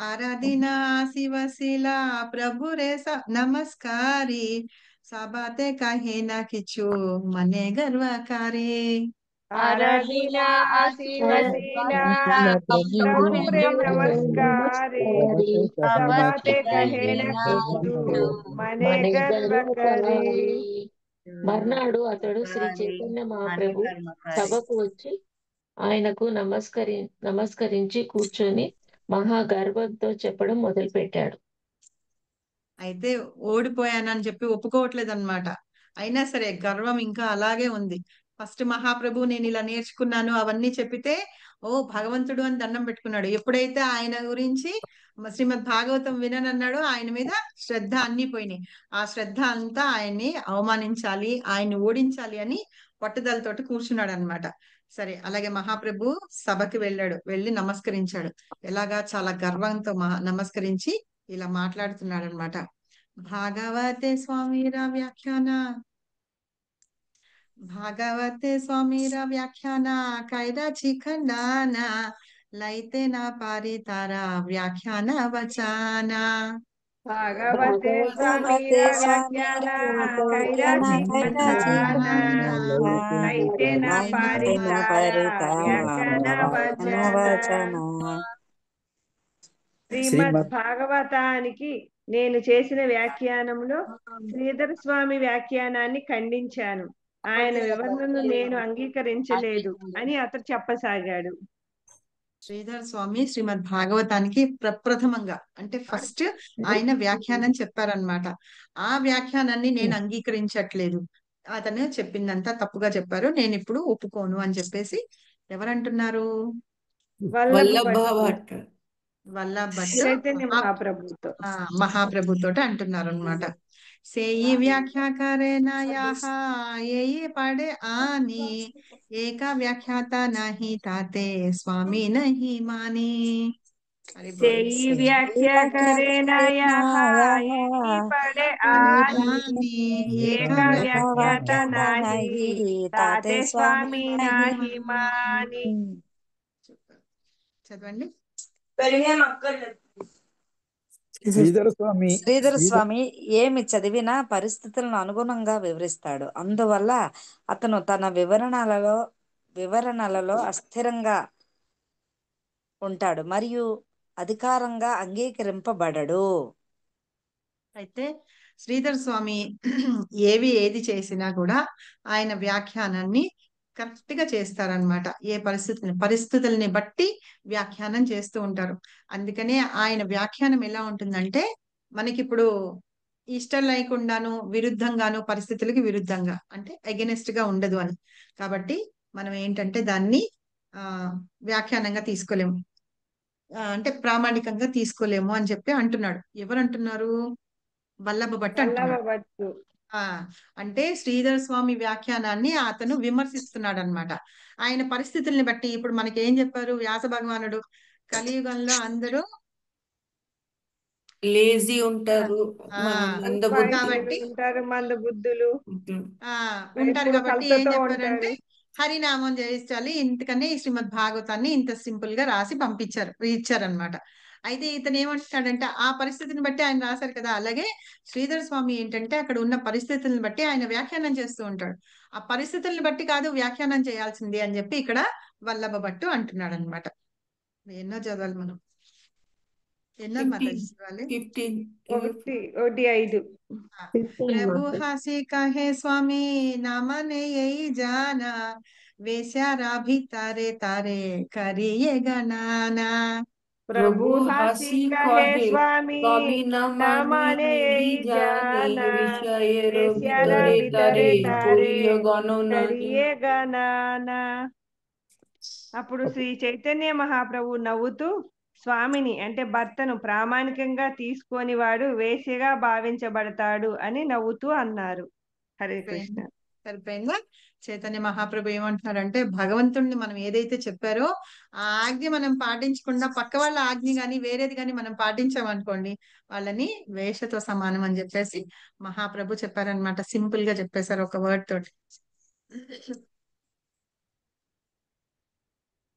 ఆరాధినా శివశీల ప్రభు రేస నమస్కారి సబాతే కహే నా కిచ్చు మనే గర్వకారి. आराधीना आशीवसीना प्रभु रे नमस्कारे सबाते कहे न किच्छु मने गर्व करे. మర్నాడు అతడు శ్రీ చైతన్య మహాప్రభు సభకు వచ్చి ఆయనకు నమస్కరించి కూర్చొని మహా గర్వంతో చెప్పడం మొదలుపెట్టాడు. అయితే ఓడిపోయానని చెప్పి ఒప్పుకోవట్లేదు అనమాట. అయినా సరే గర్వం ఇంకా అలాగే ఉంది. ఫస్ట్ మహాప్రభు నేను ఇలా నేర్చుకున్నాను అవన్నీ చెప్పితే భగవంతుడు అని దండం పెట్టుకున్నాడు. ఎప్పుడైతే ఆయన గురించి శ్రీమద్ భాగవతం విననన్నాడో ఆయన మీద శ్రద్ధ అన్ని పోయినాయి. ఆ శ్రద్ధ అంతా ఆయన్ని అవమానించాలి, ఆయన్ని ఓడించాలి అని పట్టుదలతోటి కూర్చున్నాడు అనమాట. సరే, అలాగే మహాప్రభు సభకి వెళ్ళి నమస్కరించాడు. ఎలాగా చాలా గర్వంతో నమస్కరించి ఇలా మాట్లాడుతున్నాడు అనమాట. భాగవతే స్వామిరా వ్యాఖ్యాన కైరాచి ఖండాన లైతే నా పారి తారా వ్యాఖ్యాన వచాన. भागवते स्वामीरा व्याख्यान कैरासी खंडान लैते न पारितारा व्याख्यान वचन. శ్రీమద్ భాగవతానికి నేను చేసిన వ్యాఖ్యానంలో శ్రీధర స్వామి వ్యాఖ్యానాన్ని ఖండించాను. ఆయన వివరణను నేను అంగీకరించలేదు అని అతడు చెప్పసాగాడు. శ్రీధర్ స్వామి శ్రీమద్ భాగవతానికి ప్రప్రథమంగా అంటే ఫస్ట్ ఆయన వ్యాఖ్యానం చెప్పారనమాట. ఆ వ్యాఖ్యానాన్ని నేను అంగీకరించట్లేదు, అతను చెప్పిందంతా తప్పుగా చెప్పారు, నేను ఇప్పుడు ఒప్పుకోను అని చెప్పేసి ఎవరంటున్నారు? వల్లభ భట్ చైతన్య మహాప్రభుతో మహాప్రభుతో అంటున్నారు అనమాట. సేయి వ్యాఖ్యా కరే నయాహ ఏ పడే ఆని ఏక వ్యాఖ్యాత నహి తాతే స్వామి నహి మాని. सेई व्याख्या करे नया यही पड़े आनी एका व्याख्याता नाही ताते स्वामी नाही मानी. చదవండి. శ్రీధర స్వామి ఏమి చదివినా పరిస్థితులను అనుగుణంగా వివరిస్తాడు. అందువల్ల అతను తన వివరణలలో అస్థిరంగా ఉంటాడు మరియు అధికారంగా అంగీకరింపబడడు. అయితే శ్రీధర్ స్వామి ఏది చేసినా కూడా ఆయన వ్యాఖ్యానాన్ని కరెక్ట్ గా చేస్తారనమాట. ఏ పరిస్థితుల్ని బట్టి వ్యాఖ్యానం చేస్తూ ఉంటారు. అందుకనే ఆయన వ్యాఖ్యానం ఎలా ఉంటుందంటే మనకిప్పుడు ఇష్టం లేకుండాను విరుద్ధంగాను పరిస్థితులకి విరుద్ధంగా అంటే అగెనిస్ట్ గా ఉండదు అని. కాబట్టి మనం ఏంటంటే దాన్ని వ్యాఖ్యానంగా తీసుకోలేము, అంటే ప్రామాణికంగా తీసుకోలేము అని చెప్పి అంటున్నాడు. ఎవరు అంటున్నారు? వల్లభ భట్ అంటున్నాడు. అంటే శ్రీధర స్వామి వ్యాఖ్యానాన్ని అతను విమర్శిస్తున్నాడు అనమాట. ఆయన పరిస్థితుల్ని బట్టి ఇప్పుడు మనకి ఏం చెప్పారు? వ్యాస భగవానుడు కలియుగంలో అందరూ లేజీ ఉంటారు, ఆ మందబుద్ధి కాబట్టి ఉంటారు, మంద బుద్ధులు ఉంటారు ఎప్పుడు కాబట్టి ఏం కలతతో చెప్పారంటే ఉంటారు. హరినామం చేయించాలి, ఇంతకనే ఈ శ్రీమద్ భాగవతాన్ని ఇంత సింపుల్ గా రాసి పంపించారు ఇచ్చారనమాట. అయితే ఇతను ఏమంటున్నాడంటే ఆ పరిస్థితిని బట్టి ఆయన రాశారు కదా, అలాగే శ్రీధర స్వామి ఏంటంటే అక్కడ ఉన్న పరిస్థితులను బట్టి ఆయన వ్యాఖ్యానం చేస్తూ ఉంటాడు. ఆ పరిస్థితులను బట్టి కాదు వ్యాఖ్యానం చేయాల్సింది అని చెప్పి ఇక్కడ వల్లభ భట్టు అంటున్నాడు అనమాట. ఎన్నో చదవాలి మనం, ఎన్నో మాతాజీ చదవాలి. 1:5 प्रभु हंसी कहे स्वामी नामने यही जाना, वेश्यारा भी तारे तारे करिए गनाना। प्रभु हंसी कहे स्वामी न माने यही जाने, वेश्यारा वेश्यारा भीतरे तारे गणना। करिए गनाना। అప్పుడు శ్రీ చైతన్య మహాప్రభు నవ్వుతూ స్వామిని అంటే భర్తను ప్రామాణికంగా తీసుకొని వాడు వేశ్యగా భావించబడతాడు అని నవ్వుతూ అన్నారు. హరే కృష్ణ. సరిపోయిందా? చైతన్య మహాప్రభు ఏమంటున్నారంటే భగవంతుడిని మనం ఏదైతే చెప్పారో ఆ ఆజ్ఞ మనం పాటించకుండా పక్క వాళ్ళ ఆజ్ఞ గాని వేరేది గాని మనం పాటించామనుకోండి వాళ్ళని వేషతో సమానం అని చెప్పేసి మహాప్రభు చెప్పారనమాట. సింపుల్ గా చెప్పేశారు ఒక వర్డ్ తోటి.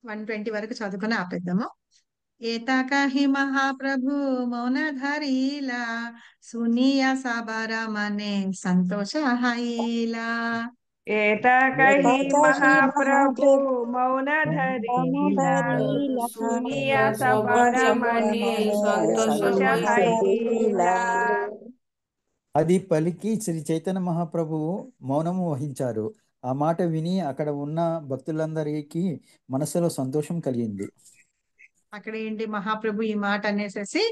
120 వరకు చదువుకొని ఆపేద్దాము. ఏతాకహి మహాప్రభు మౌన ధరీలా, సునియా సబర మనే సంతోష హైలా. ఏతాకహి మహాప్రభు మౌన ధరీలా, సునియా సబర మనే సంతోష హైలా. అది పలికి శ్రీ చైతన్య మహాప్రభువు మౌనము వహించారు. ఆ మాట విని అక్కడ ఉన్న భక్తులందరికీ మనసులో సంతోషం కలిగింది. అక్కడ ఏంటి మహాప్రభు ఈ మాట అనేసేసి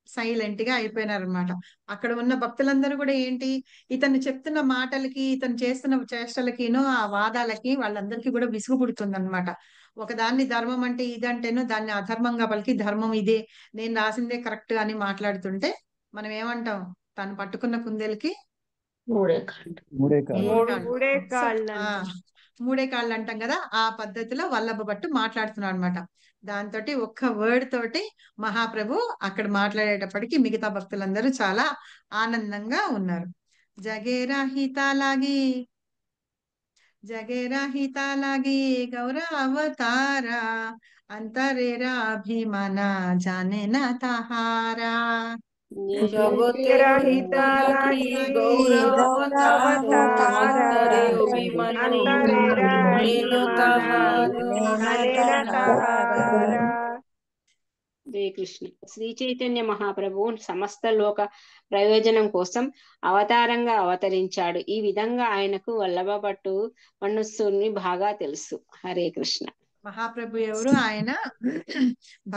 సైలెంట్ గా అయిపోయినారనమాట. అక్కడ ఉన్న భక్తులందరూ కూడా ఏంటి ఇతను చెప్తున్న మాటలకి ఇతను చేస్తున్న చేష్టలకినో ఆ వాదాలకి వాళ్ళందరికీ కూడా విసుగు పుడుతుందన్నమాట. ఒకదాన్ని ధర్మం అంటే ఇదంటేనో దాన్ని అధర్మంగా పలికి ధర్మం ఇదే నేను రాసిందే కరెక్ట్ అని మాట్లాడుతుంటే మనం ఏమంటాం, తను పట్టుకున్న కుందేలకి మూడే కాళ్ళు. మూడే కాళ్ళు అంటాం కదా, ఆ పద్ధతిలో వల్లభ భట్టు మాట్లాడుతున్నాడు అనమాట. దాంతో ఒక్క వర్డ్ తోటి మహాప్రభు అక్కడ మాట్లాడేటప్పటికి మిగతా భక్తులందరూ చాలా ఆనందంగా ఉన్నారు. జగేరా హితాలాగి గౌర అవతారా, అంతరేరా అభిమాన జానే నా తహారా. శ్రీకృష్ణ. శ్రీ చైతన్య మహాప్రభువు సమస్త లోక ప్రయోజనం కోసం అవతారంగా అవతరించాడు. ఈ విధంగా ఆయనకు వల్లభ భట్టు మనస్సుని బాగా తెలుసు. హరే కృష్ణ. మహాప్రభు ఎవరు? ఆయన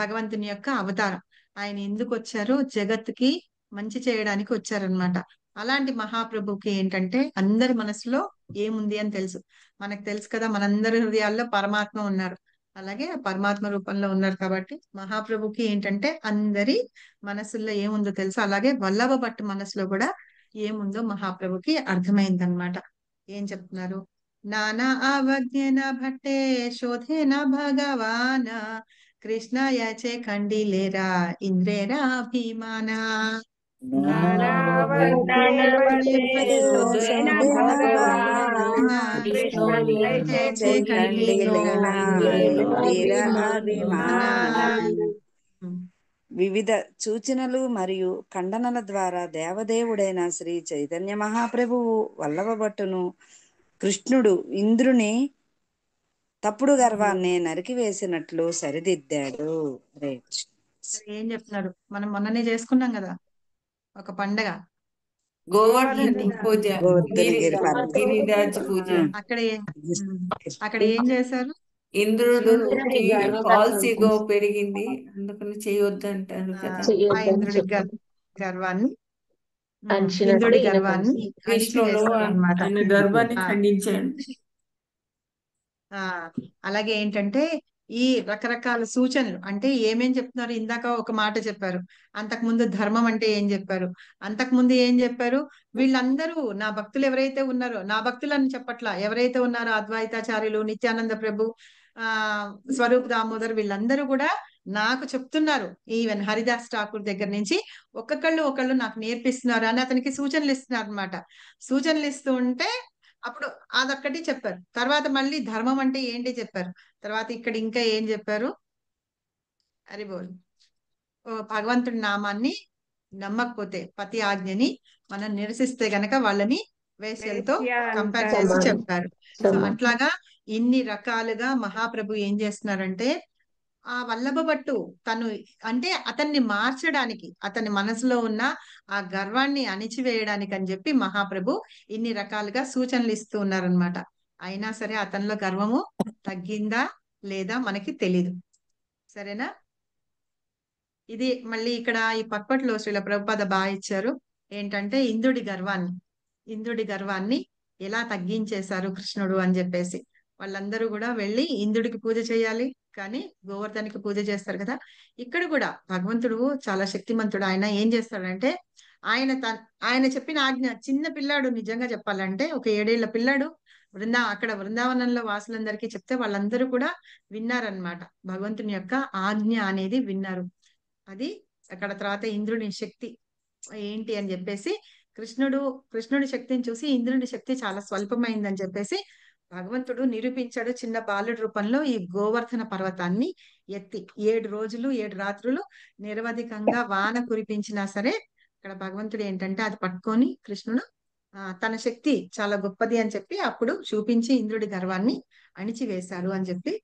భగవంతుని యొక్క అవతారం. ఆయన ఎందుకు వచ్చారు? జగత్తుకి మంచి చేయడానికి వచ్చారనమాట. అలాంటి మహాప్రభుకి ఏంటంటే అందరి మనసులో ఏముంది అని తెలుసు. మనకు తెలుసు కదా, మనందరి హృదయాల్లో పరమాత్మ ఉన్నారు. అలాగే పరమాత్మ రూపంలో ఉన్నారు కాబట్టి మహాప్రభుకి ఏంటంటే అందరి మనసుల్లో ఏముందో తెలుసు. అలాగే వల్లభ భట్టు మనసులో కూడా ఏముందో మహాప్రభుకి అర్థమైందనమాట. ఏం చెప్తున్నారు? నానా అవజ్ఞన భట్టే శోధేన భగవాన, కృష్ణ యాచే ఖండిలేరా ఇంద్రేరా అభిమాన. వివిధ సూచనలు మరియు ఖండనల ద్వారా దేవదేవుడైన శ్రీ చైతన్య మహాప్రభువు వల్లభ భట్టును కృష్ణుడు ఇంద్రుని తప్పుడు గర్వాన్ని నరికివేసినట్లు సరిదిద్దాడు. ఏం చెప్తున్నారు? మనం మొన్ననే చేసుకున్నాం కదా ఒక పండగ, గోవర్ధన పూజ, గిరిరాజ్ పూజ. అక్కడ ఏం చేశారు? ఇంద్రుడు ఫాల్స్ ఈగో పెరిగింది, అందుకని చేయొద్దు అంటారు కదా. ఆ ఇంద్రుడి గర్వాన్ని అంచినట్లు ఇంద్రుడి ఈయన గర్వాన్ని కృష్ణుడు ఆయన గర్వాన్ని ఖండించాడు. అలాగే ఏంటంటే ఈ రకరకాల సూచనలు అంటే ఏమేం చెప్తున్నారు? ఇందాక ఒక మాట చెప్పారు, అంతకు ముందు ధర్మం అంటే ఏం చెప్పారు, అంతకు ముందు ఏం చెప్పారు? వీళ్ళందరూ నా భక్తులు ఎవరైతే ఉన్నారో, నా భక్తులు అని చెప్పట్లా, ఎవరైతే ఉన్నారో అద్వైతాచార్యులు, నిత్యానంద ప్రభు, స్వరూప్ దామోదర్, వీళ్ళందరూ కూడా నాకు చెప్తున్నారు, ఈవెన్ హరిదాస్ ఠాకూర్ దగ్గర నుంచి ఒకళ్ళు నాకు నేర్పిస్తున్నారు అని అతనికి సూచనలు ఇస్తున్నారు అనమాట. సూచనలు ఇస్తూ ఉంటే అప్పుడు అదొక్కటి చెప్పారు. తర్వాత మళ్ళీ ధర్మం అంటే ఏంటి చెప్పారు. తర్వాత ఇక్కడ ఇంకా ఏం చెప్పారు, అరి బోల్, భగవంతుడి నామాన్ని నమ్మకపోతే పతి ఆజ్ఞని మనం నిరసిస్తే గనక వాళ్ళని వేశ్యలతో వేశ్య కంపేర్ అంటారు. చేసి చెప్పారు. సో అట్లాగా ఇన్ని రకాలుగా మహాప్రభు ఏం చేస్తున్నారంటే ఆ వల్లభ భట్టు తను అంటే అతన్ని మార్చడానికి, అతని మనసులో ఉన్న ఆ గర్వాన్ని అణిచివేయడానికి అని చెప్పి మహాప్రభు ఇన్ని రకాలుగా సూచనలు ఇస్తూ ఉన్నారనమాట. అయినా సరే అతనిలో గర్వము తగ్గిందా లేదా మనకి తెలీదు. సరేనా? ఇది మళ్ళీ ఇక్కడ ఈ పక్కట్లో శ్రీల ప్రభుపాద బాగా ఇచ్చారు. ఏంటంటే ఇంద్రుడి గర్వాన్ని ఎలా తగ్గించేశారు కృష్ణుడు అని చెప్పేసి. వాళ్ళందరూ కూడా వెళ్ళి ఇంద్రుడికి పూజ చేయాలి, కానీ గోవర్ధనికి పూజ చేస్తారు కదా. ఇక్కడ కూడా భగవంతుడు చాలా శక్తిమంతుడు. ఆయన ఏం చేస్తాడంటే ఆయన చెప్పిన ఆజ్ఞ, చిన్న పిల్లాడు నిజంగా చెప్పాలంటే ఒక 7 ఏళ్ల పిల్లాడు అక్కడ బృందావనంలో వాసులందరికీ చెప్తే వాళ్ళందరూ కూడా విన్నారనమాట. భగవంతుని యొక్క ఆజ్ఞ అనేది విన్నారు. అది అక్కడ తర్వాత ఇంద్రుని శక్తి ఏంటి అని చెప్పేసి కృష్ణుడి శక్తిని చూసి ఇంద్రుడి శక్తి చాలా స్వల్పమైందని చెప్పేసి భగవంతుడు నిరూపించాడు. చిన్న బాలుడి రూపంలో ఈ గోవర్ధన పర్వతాన్ని ఎత్తి 7 రోజులు 7 రాత్రులు నిరవధికంగా వాన కురిపించినా సరే ఇక్కడ భగవంతుడు ఏంటంటే అది పట్టుకొని కృష్ణుడు తన శక్తి చాలా గొప్పది అని చెప్పి అప్పుడు చూపించి ఇంద్రుడి గర్వాన్ని అణిచివేశాడు అని చెప్పి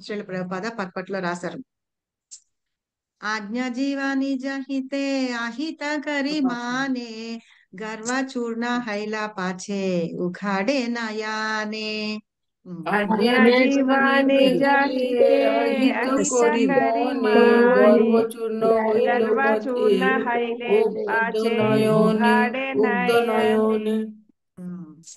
శ్రీల ప్రభుపాద పర్పట్లో రాశారు. ఆజ్ఞా జీవాని జహితే అహిత కరి మానే గర్వ చూర్ణ హైలా పాచే ఉఘాడే నయానే. ఆజ్ఞా జీవాని జాహితే అహిత కరి మానే గర్వ చూర్ణ హైలే పాచే ఉఘాడే నయానే.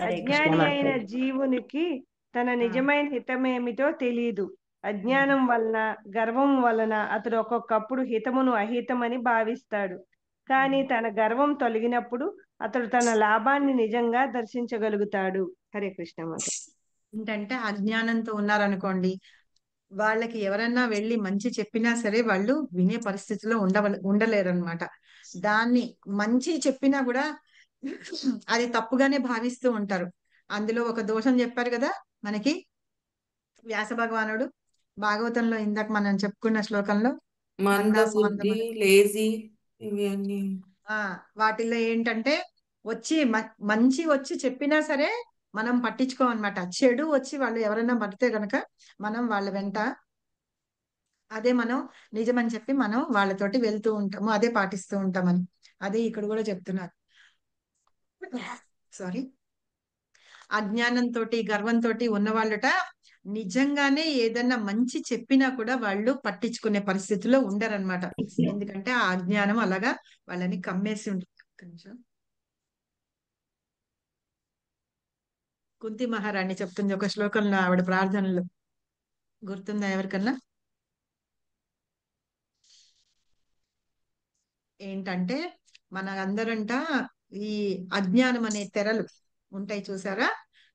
అజ్ఞాని అయిన జీవునికి తన నిజమైన హితమేమిటో తెలియదు. అజ్ఞానం వలన గర్వం వలన అతడు ఒక్కొక్కప్పుడు హితమును అహితమని భావిస్తాడు. కానీ తన గర్వం తొలగినప్పుడు అతడు తన లాభాన్ని నిజంగా దర్శించగలుగుతాడు. హరే కృష్ణ మాత. ఏంటంటే అజ్ఞానంతో ఉన్నారనుకోండి, వాళ్ళకి ఎవరన్నా వెళ్ళి మంచి చెప్పినా సరే వాళ్ళు వినే పరిస్థితిలో ఉండలేరు అనమాట. దాన్ని మంచి చెప్పినా కూడా అది తప్పుగానే భావిస్తూ ఉంటారు. అందులో ఒక దోషం చెప్పారు కదా మనకి వ్యాస భగవానుడు భాగవతంలో, ఇందాక మనం చెప్పుకున్న శ్లోకంలో మందబుద్ధి, లేజీ, ఇవి అన్ని వాటిల్లో ఏంటంటే మంచి వచ్చి చెప్పినా సరే మనం పట్టించుకోమన్నమాట. చెడు వచ్చి వాళ్ళు ఎవరైనా పడితే గనక మనం వాళ్ళ వెంట అదే మనం నిజమని చెప్పి మనం వాళ్ళతోటి వెళ్తూ ఉంటాము, అదే పాటిస్తూ ఉంటామని. అదే ఇక్కడ కూడా చెప్తున్నారు. సారీ, అజ్ఞానంతో గర్వంతో ఉన్నవాళ్ళట నిజంగానే ఏదన్నా మంచి చెప్పినా కూడా వాళ్ళు పట్టించుకునే పరిస్థితిలో ఉండరన్నమాట. ఎందుకంటే ఆ అజ్ఞానం అలాగా వాళ్ళని కమ్మేసి ఉంటుంది. కుంతి మహారాణి చెప్తుంది ఒక శ్లోకంలో, ఆవిడ ప్రార్థనలో గుర్తుందా ఎవరికన్నా? ఏంటంటే మన అందరంట ఈ అజ్ఞానం అనే తెరలు ఉంటాయి చూసారా,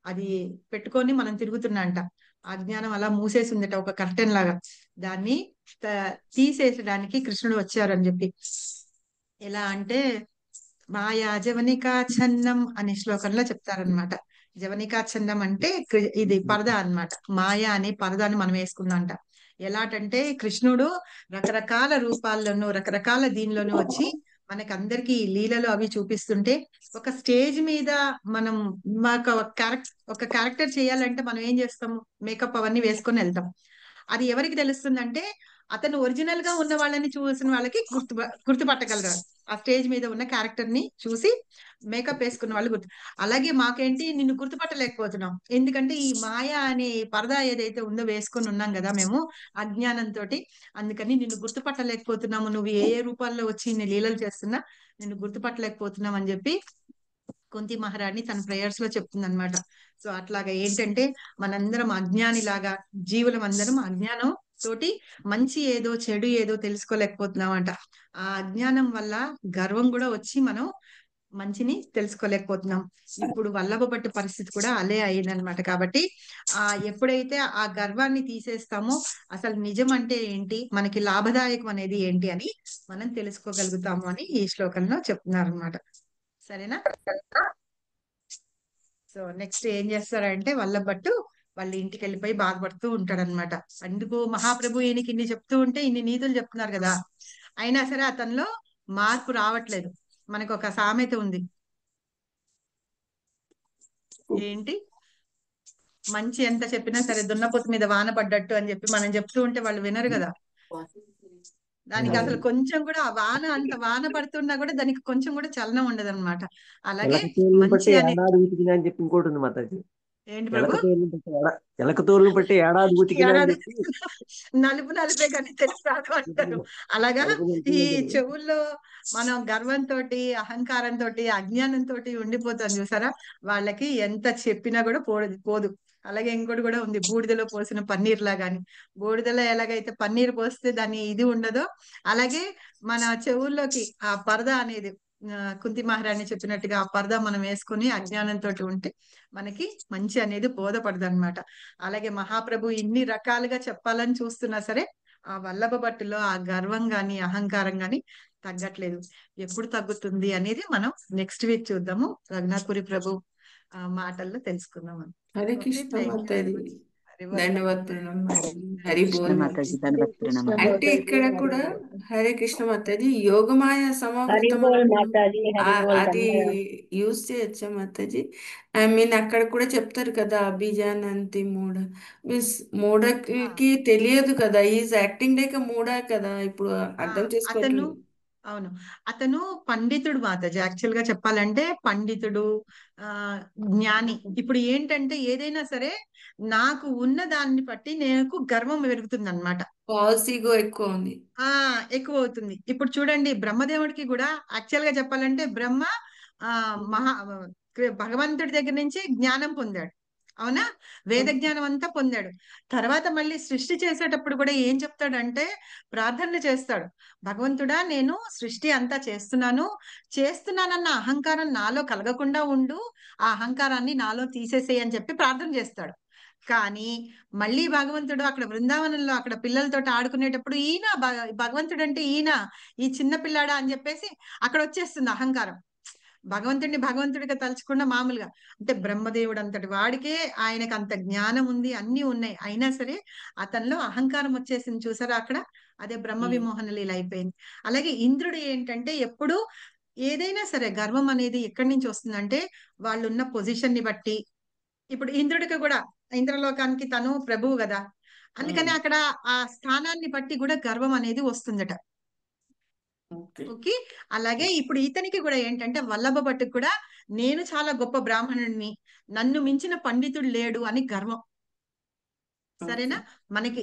అది పెట్టుకొని మనం తిరుగుతున్నంట. అజ్ఞానం అలా మూసేసిందట ఒక కర్టెన్ లాగా. దాన్ని తీసేసడానికి కృష్ణుడు వచ్చారని చెప్పి. ఎలా అంటే మాయా జవనికాఛన్నం అనే శ్లోకంలో చెప్తారనమాట. జవనికాఛన్నం అంటే ఇది పరదా అన్నమాట. మాయా అనే పరదాన్ని మనం వేసుకుందంట. ఎలాంటే కృష్ణుడు రకరకాల రూపాల్లోనూ రకరకాల దీనిలోనూ వచ్చి మనకందరికి లీలలు అవి చూపిస్తుంటే, ఒక స్టేజ్ మీద మనం మాకు ఒక క్యారెక్టర్ చేయాలంటే మనం ఏం చేస్తాము, మేకప్ అవన్నీ వేసుకొని వెళ్తాం. అది ఎవరికి తెలుస్తుందంటే అతను ఒరిజినల్ గా ఉన్న వాళ్ళని చూసిన వాళ్ళకి గుర్తుపట్టగలరు. ఆ స్టేజ్ మీద ఉన్న క్యారెక్టర్ ని చూసి మేకప్ వేసుకున్న వాళ్ళు అలాగే మాకేంటి నిన్ను గుర్తుపట్టలేకపోతున్నాం, ఎందుకంటే ఈ మాయా అనే పరదా ఏదైతే ఉందో వేసుకొని ఉన్నాం కదా మేము అజ్ఞానంతో, అందుకని నిన్ను గుర్తుపట్టలేకపోతున్నాము. నువ్వు ఏ ఏ రూపాల్లో వచ్చి ఇన్ని లీలలు చేస్తున్నా నిన్ను గుర్తుపట్టలేకపోతున్నాం అని చెప్పి కుంతి మహారాణి తన ప్రేయర్స్ లో చెప్తుంది అనమాట. సో అట్లాగా ఏంటంటే మనందరం అజ్ఞానిలాగా, జీవులం అందరం అజ్ఞానం తోటి మంచి ఏదో చెడు ఏదో తెలుసుకోలేకపోతున్నామంట. ఆ అజ్ఞానం వల్ల గర్వం కూడా వచ్చి మనం మంచిని తెలుసుకోలేకపోతున్నాం. ఇప్పుడు వల్లభపట్టు పరిస్థితి కూడా అలే అయిందనమాట. కాబట్టి ఎప్పుడైతే ఆ గర్వాన్ని తీసేస్తామో అసలు నిజం అంటే ఏంటి, మనకి లాభదాయకం అనేది ఏంటి అని మనం తెలుసుకోగలుగుతాము అని ఈ శ్లోకంలో చెప్తున్నారు అనమాట. సరేనా? సో నెక్స్ట్ ఏం చేస్తారంటే వల్లభట్టు వాళ్ళ ఇంటికి వెళ్ళిపోయి బాధపడుతూ ఉంటాడనమాట. అందుకు మహాప్రభు ఈయనకి ఇన్ని చెప్తూ ఉంటే ఇన్ని నీతులు చెప్తున్నారు కదా, అయినా సరే అతనిలో మార్పు రావట్లేదు. మనకు ఒక సామెత ఉంది, ఏంటి, మంచి ఎంత చెప్పినా సరే దున్నపోతు మీద వాన పడ్డట్టు అని చెప్పి మనం చెప్తూ ఉంటే వాళ్ళు వినరు కదా. దానికి అసలు కొంచెం కూడా ఆ వాన పడుతున్నా కూడా దానికి కొంచెం కూడా చలనం ఉండదు అనమాట. అలాగే ఎలకతోలును మంచి బట్టి అనే ఏడాది ఉతికినా అని చెప్పి ఇంకోటి ఉంది మాతాజీ. ఏంటి ప్రభు, ఎలకతోలును బట్టి ఏడాది ఉతికినా అని ఏడాది చెప్పి నలుపు నలిపే కానీ తెలిసి రాదు అంటారు. అలాగా ఈ చెవుల్లో మనం గర్వంతో అహంకారంతో అజ్ఞానంతో ఉండిపోతాం చూసారా, వాళ్ళకి ఎంత చెప్పినా కూడా పోదు. అలాగే ఇంకోటి కూడా ఉంది, బూడిదలో పోసిన పన్నీర్ లాగాని. బూడిదలో ఎలాగైతే పన్నీర్ పోస్తే దాని ఇది ఉండదో, అలాగే మన చెవుల్లోకి ఆ పరదా అనేది కుంతి మహారాణి చెప్పినట్టుగా ఆ పరదా మనం వేసుకుని అజ్ఞానంతో ఉంటే మనకి మంచి అనేది బోధపడదు అనమాట. అలాగే మహాప్రభు ఇన్ని రకాలుగా చెప్పాలని చూస్తున్నా సరే ఆ వల్లభ భట్టులో ఆ గర్వం గాని అహంకారం గాని తగ్గట్లేదు. ఎప్పుడు తగ్గుతుంది అనేది మనం నెక్స్ట్ వీక్ చూద్దాము, రఘునాథపురి ప్రభు మాటల్లో తెలుసుకుందాం. Hare okay, Krishna thank you very మాతాజీ, మచ్. హరి బోల్. ధన్యవాద ప్రణామం మాతాజీ. హరి కృష్ణ బోల్ మాతాజీ, మాతాజీ. ధన్యవాద ప్రణామం. అంటే ఇక్కడ కూడా హరే కృష్ణ మాతాజీ యోగమాయ హరి సమావృతం బోల్ అన్నప్పుడు మాతాజీ, హరి బోల్. అది ధన్యవాదాలు. యూజ్ చేయొచ్చా మాతాజీ? ఐ మీన్ అక్కడ కూడా చెప్తారు కదా అభిజానంతి మూఢ మీన్స్ మూఢకి తెలియదు కదా, ఈజ్ యాక్టింగ్ లైక్ మూఢ కదా, ఇప్పుడు అర్థం అతను చేసుకోవట్లేదు. అవును, అతను పండితుడు మాతాజీ. యాక్చువల్ గా చెప్పాలంటే పండితుడు, ఆ జ్ఞాని. ఇప్పుడు ఏంటంటే ఏదైనా సరే నాకు ఉన్న దాన్ని బట్టి నాకు గర్వం పెరుగుతుంది అనమాట. ఫాల్స్ ఈగో ఎక్కువ ఉంది. ఎక్కువ అవుతుంది. ఇప్పుడు చూడండి బ్రహ్మదేవుడికి కూడా యాక్చువల్ గా చెప్పాలంటే బ్రహ్మ భగవంతుడి దగ్గర నుంచి జ్ఞానం పొందాడు, అవునా, వేద జ్ఞానం అంతా పొందాడు. తర్వాత మళ్ళీ సృష్టి చేసేటప్పుడు కూడా ఏం చెప్తాడంటే ప్రార్థనలు చేస్తాడు, భగవంతుడా నేను సృష్టి అంతా చేస్తున్నానన్న అహంకారం నాలో కలగకుండా ఉండు, ఆ అహంకారాన్ని నాలో తీసేసేయి అని చెప్పి ప్రార్థన చేస్తాడు. కానీ మళ్ళీ భగవంతుడు అక్కడ బృందావనంలో అక్కడ పిల్లలతో ఆడుకునేటప్పుడు ఈయన భగవంతుడు అంటే ఈయన ఈ చిన్న పిల్లాడా అని చెప్పేసి అక్కడ వచ్చేస్తుంది అహంకారం. భగవంతుడిగా తలుచుకున్న మామూలుగా అంటే బ్రహ్మదేవుడు అంతటి వాడికే ఆయనకు అంత జ్ఞానం ఉంది, అన్ని ఉన్నాయి, అయినా సరే అతనిలో అహంకారం వచ్చేసింది చూసారా అక్కడ. అదే బ్రహ్మ విమోహన లీల అయిపోయింది. అలాగే ఇంద్రుడు ఏంటంటే ఎప్పుడు ఏదైనా సరే గర్వం అనేది ఎక్కడి నుంచి వస్తుందంటే వాళ్ళు ఉన్న పొజిషన్ ని బట్టి. ఇప్పుడు ఇంద్రుడికి కూడా ఇంద్రలోకానికి తను ప్రభువు కదా, అందుకని అక్కడ ఆ స్థానాన్ని బట్టి కూడా గర్వం అనేది వస్తుందట. ఓకే, అలాగే ఇప్పుడు ఇతనికి కూడా ఏంటంటే వల్లభ భట్టుకు కూడా నేను చాలా గొప్ప బ్రాహ్మణుడిని, నన్ను మించిన పండితుడు లేడు అని గర్వం. సరేనా? మనకి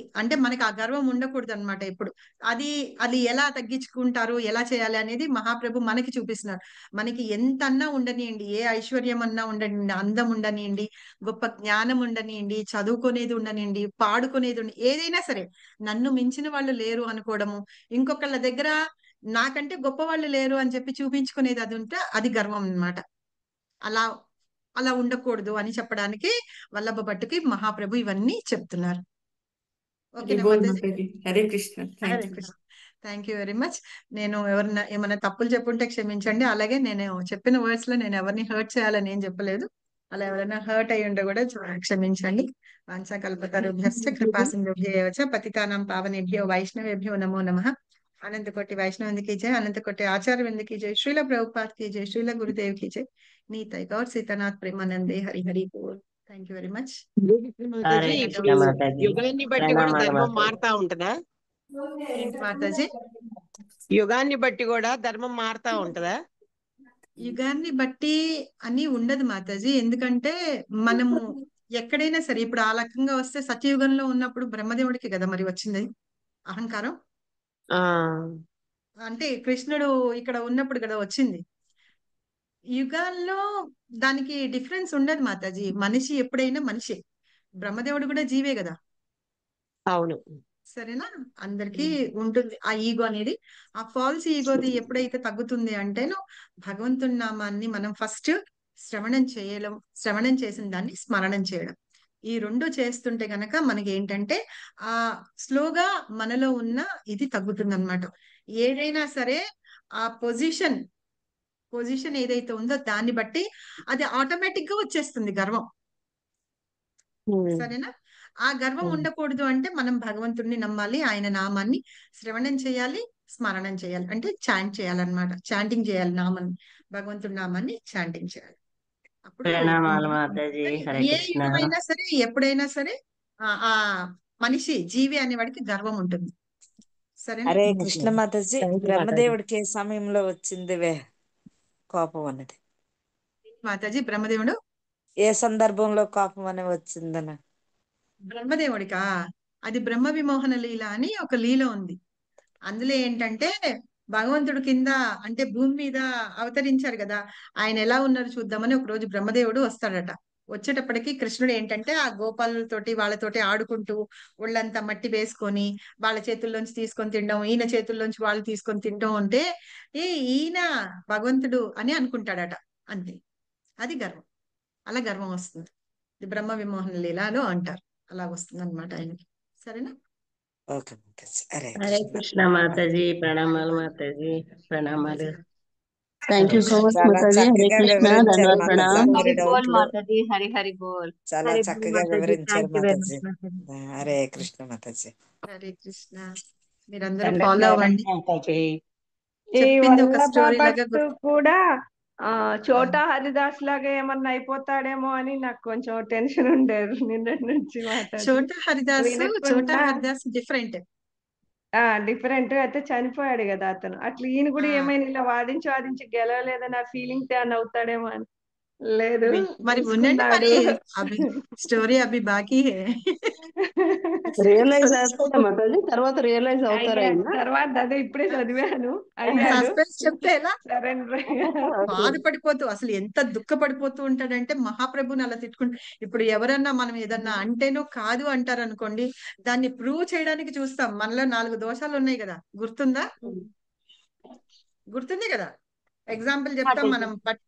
ఆ గర్వం ఉండకూడదు అనమాట. ఇప్పుడు అది అది ఎలా తగ్గించుకుంటారు, ఎలా చేయాలి అనేది మహాప్రభు మనకి చూపిస్తున్నారు. మనకి ఎంత అన్నా ఉండనియండి, ఏ ఐశ్వర్యం అన్నా ఉండనియండి, అందం ఉండనియండి, గొప్ప జ్ఞానం ఉండనియండి, చదువుకునేది ఉండనియండి, పాడుకునేది ఏదైనా సరే నన్ను మించిన వాళ్ళు లేరు అనుకోవడము, ఇంకొకళ్ళ దగ్గర నాకంటే గొప్ప వాళ్ళు లేరు అని చెప్పి చూపించుకునేది అది ఉంటే అది గర్వం అన్నమాట. అలా అలా ఉండకూడదు అని చెప్పడానికి వల్లభ భట్టుకి మహాప్రభు ఇవన్నీ చెప్తున్నారు. ఓకేనా Mataji? Hare Krishna. Hare Krishna. Thank you very much. నేను ఎవరన్నా ఏమైనా తప్పులు చెప్పుంటే క్షమించండి. అలాగే నేను చెప్పిన వర్డ్స్ లో నేను ఎవరిని హర్ట్ చేయాలని ఏం చెప్పలేదు. అలా ఎవరైనా హర్ట్ అయ్యి ఉంటే కూడా క్షమించండి. వాంఛాకల్పతరుభ్యశ్చ కృపాసింధుభ్యశ్చ పతితానాం పావనేభ్యో వైష్ణవేభ్యో నమో నమః. अनंत कोटि वैष्णव की जय, अनंत कोटि आचार्य वृंद की जय, श्रील प्रभुपाद की जय, श्रील गुरुदेव की जय, नीताय गौर सीतानाथ प्रेमानंदे हरि हरि बोल. Thank you very much. Hare Krishna మాతాజీ, యుగాన్ని బట్టి కూడా ప్రణామాలు ధర్మం మాతాజీ. మారుతా ఉంటదా? ఏంటి మాతాజీ? యుగాన్ని బట్టి కూడా ధర్మం మారుతా ఉంటదా? యుగాన్ని బట్టి అని ఉండదు మాతాజీ. ఎందుకంటే మనము ఎక్కడైనా సరే ఇప్పుడు ఆ రకంగా వస్తే సత్యయుగంలో ఉన్నప్పుడు బ్రహ్మదేవుడికి కదా మరి వచ్చింది అహంకారం. అంటే కృష్ణుడు ఇక్కడ ఉన్నప్పుడు కదా వచ్చింది. యుగాల్లో దానికి డిఫరెన్స్ ఉండదు మాతాజీ. మనిషి ఎప్పుడైనా మనిషి, బ్రహ్మదేవుడు కూడా జీవే కదా. అవును. సరేనా? అందరికీ ఉంటుంది ఆ ఈగో అనేది. ఆ ఫాల్స్ ఈగోది ఎప్పుడైతే తగ్గుతుంది అంటేను భగవంతుడి నామాన్ని మనం ఫస్ట్ శ్రవణం చేసిన దాన్ని స్మరణం చేయడం, ఈ రెండు చేస్తుంటే గనక మనకి ఏంటంటే ఆ స్లోగా మనలో ఉన్న ఇది తగ్గుతుంది అనమాట. ఏదైనా సరే ఆ పొజిషన్ ఏదైతే ఉందో దాన్ని బట్టి అది ఆటోమేటిక్ గా వచ్చేస్తుంది గర్వం. సరేనా? ఆ గర్వం ఉండకూడదు అంటే మనం భగవంతుడిని నమ్మాలి, ఆయన నామాన్ని శ్రవణం చేయాలి, స్మరణం చేయాలి, అంటే చాంట్ చేయాలన్నమాట. చాంటింగ్ చేయాలి, భగవంతుడి నామాన్ని చాంటింగ్ చేయాలి. అప్పుడు ప్రణామాలు మాతాజీ. హరే ఏ కృష్ణ. యుగమైనా సరే ఎప్పుడైనా సరే ఆ మనిషి జీవి అనేవాడికి గర్వం ఉంటుంది. సరేనా? హరే కృష్ణ మాతాజీ. బ్రహ్మదేవుడికి ఏ సమయంలో వచ్చింది కోపం అనేది? మాతాజీ బ్రహ్మదేవుడు ఏ సందర్భంలో కోపం అని వచ్చిందని? బ్రహ్మదేవుడికా? అది బ్రహ్మ విమోహన లీల అని ఒక లీల ఉంది. అందులో ఏంటంటే భగవంతుడు కింద అంటే భూమి మీద అవతరించారు కదా, ఆయన ఎలా ఉన్నారు చూద్దామని ఒక రోజు బ్రహ్మదేవుడు వస్తాడట. వచ్చేటప్పటికి కృష్ణుడు ఏంటంటే ఆ గోపాలతోటి వాళ్ళతోటి ఆడుకుంటూ ఒళ్ళంతా మట్టి వేసుకొని వాళ్ళ చేతుల్లోంచి తీసుకొని తినడం, ఈయన చేతుల్లోంచి వాళ్ళు తీసుకొని తినడం ఉంటే ఈయన భగవంతుడు అని అనుకుంటాడట. అంతే, అది గర్వం. అలా గర్వం వస్తుంది. ఇది బ్రహ్మ విమోహన లీలలో అంటారు. అలా వస్తుంది అనమాట ఆయనకి. సరేనా? ఓకే మాతాజీ. హరే హరే కృష్ణ. కృష్ణ మాతాజీ. ప్రణామాలు మాతాజీ. ప్రణామాలు. థ్యాంక్ యూ సో మచ్ చాలా మాతాజీ. హరే చక్కగా కృష్ణ. వివరించారు ధన్యవాద మాతాజీ ప్రణామ్. హరి అందరి బోల్ డౌట్లు. మాతాజీ, హరి హరి బోల్. చాలా హరి బోల్ చక్కగా మాతాజీ. వివరించారు థ్యాంక్ యూ వెరీ మాతాజీ. మచ్ మాతాజీ. హరే కృష్ణ మాతాజీ. హరే కృష్ణ. మీరందరూ ఫాలో అవ్వండి. మాతాజీ. ఈ చెప్పింది ఒక వల్లభ స్టోరీ లాగా భట్టు కూడా చోటా హరిదాస్ లాగా ఏమన్నా అయిపోతాడేమో అని నాకు కొంచెం టెన్షన్ ఉండేది నిన్నటి నుంచి మాతాజీ. చోటా వినకుండా హరిదాస్ డిఫరెంట్. డిఫరెంట్ అయితే చనిపోయాడు కదా అతను. అట్లా ఈయన కూడా ఏమైనా ఇలా వాదించి గెలవలేదని ఆ ఫీలింగ్ అని అవుతాడేమో అని. లేదు, మరి ఉండండి, మరి తెలుసుకున్నాడు. అభి స్టోరీ అభి బాకీ హే. రియలైజ్ అవుతాడా మాతాజీ? తర్వాత రియలైజ్ అవుతారా అయ్యా ఆయన? తర్వాత అదే ఇప్పుడే చదివాను, అయ్యాడు, సస్పెన్స్ చెప్తే ఎలా? సరెండర్ అయ్యాడు. బాధపడిపోతూ అసలు ఎంత దుఃఖపడిపోతూ ఉంటాడంటే మహాప్రభుని అలా తిట్టుకుంటూ. ఇప్పుడు ఎవరన్నా మనం ఏదన్నా అంటేనో కాదు అంటారు అనుకోండి, దాన్ని ప్రూవ్ చేయడానికి చూస్తాం. మనలో 4 దోషాలు ఉన్నాయి కదా, గుర్తుంది కదా. ఎగ్జాంపుల్ చెప్తాం మాతాజీ. మనం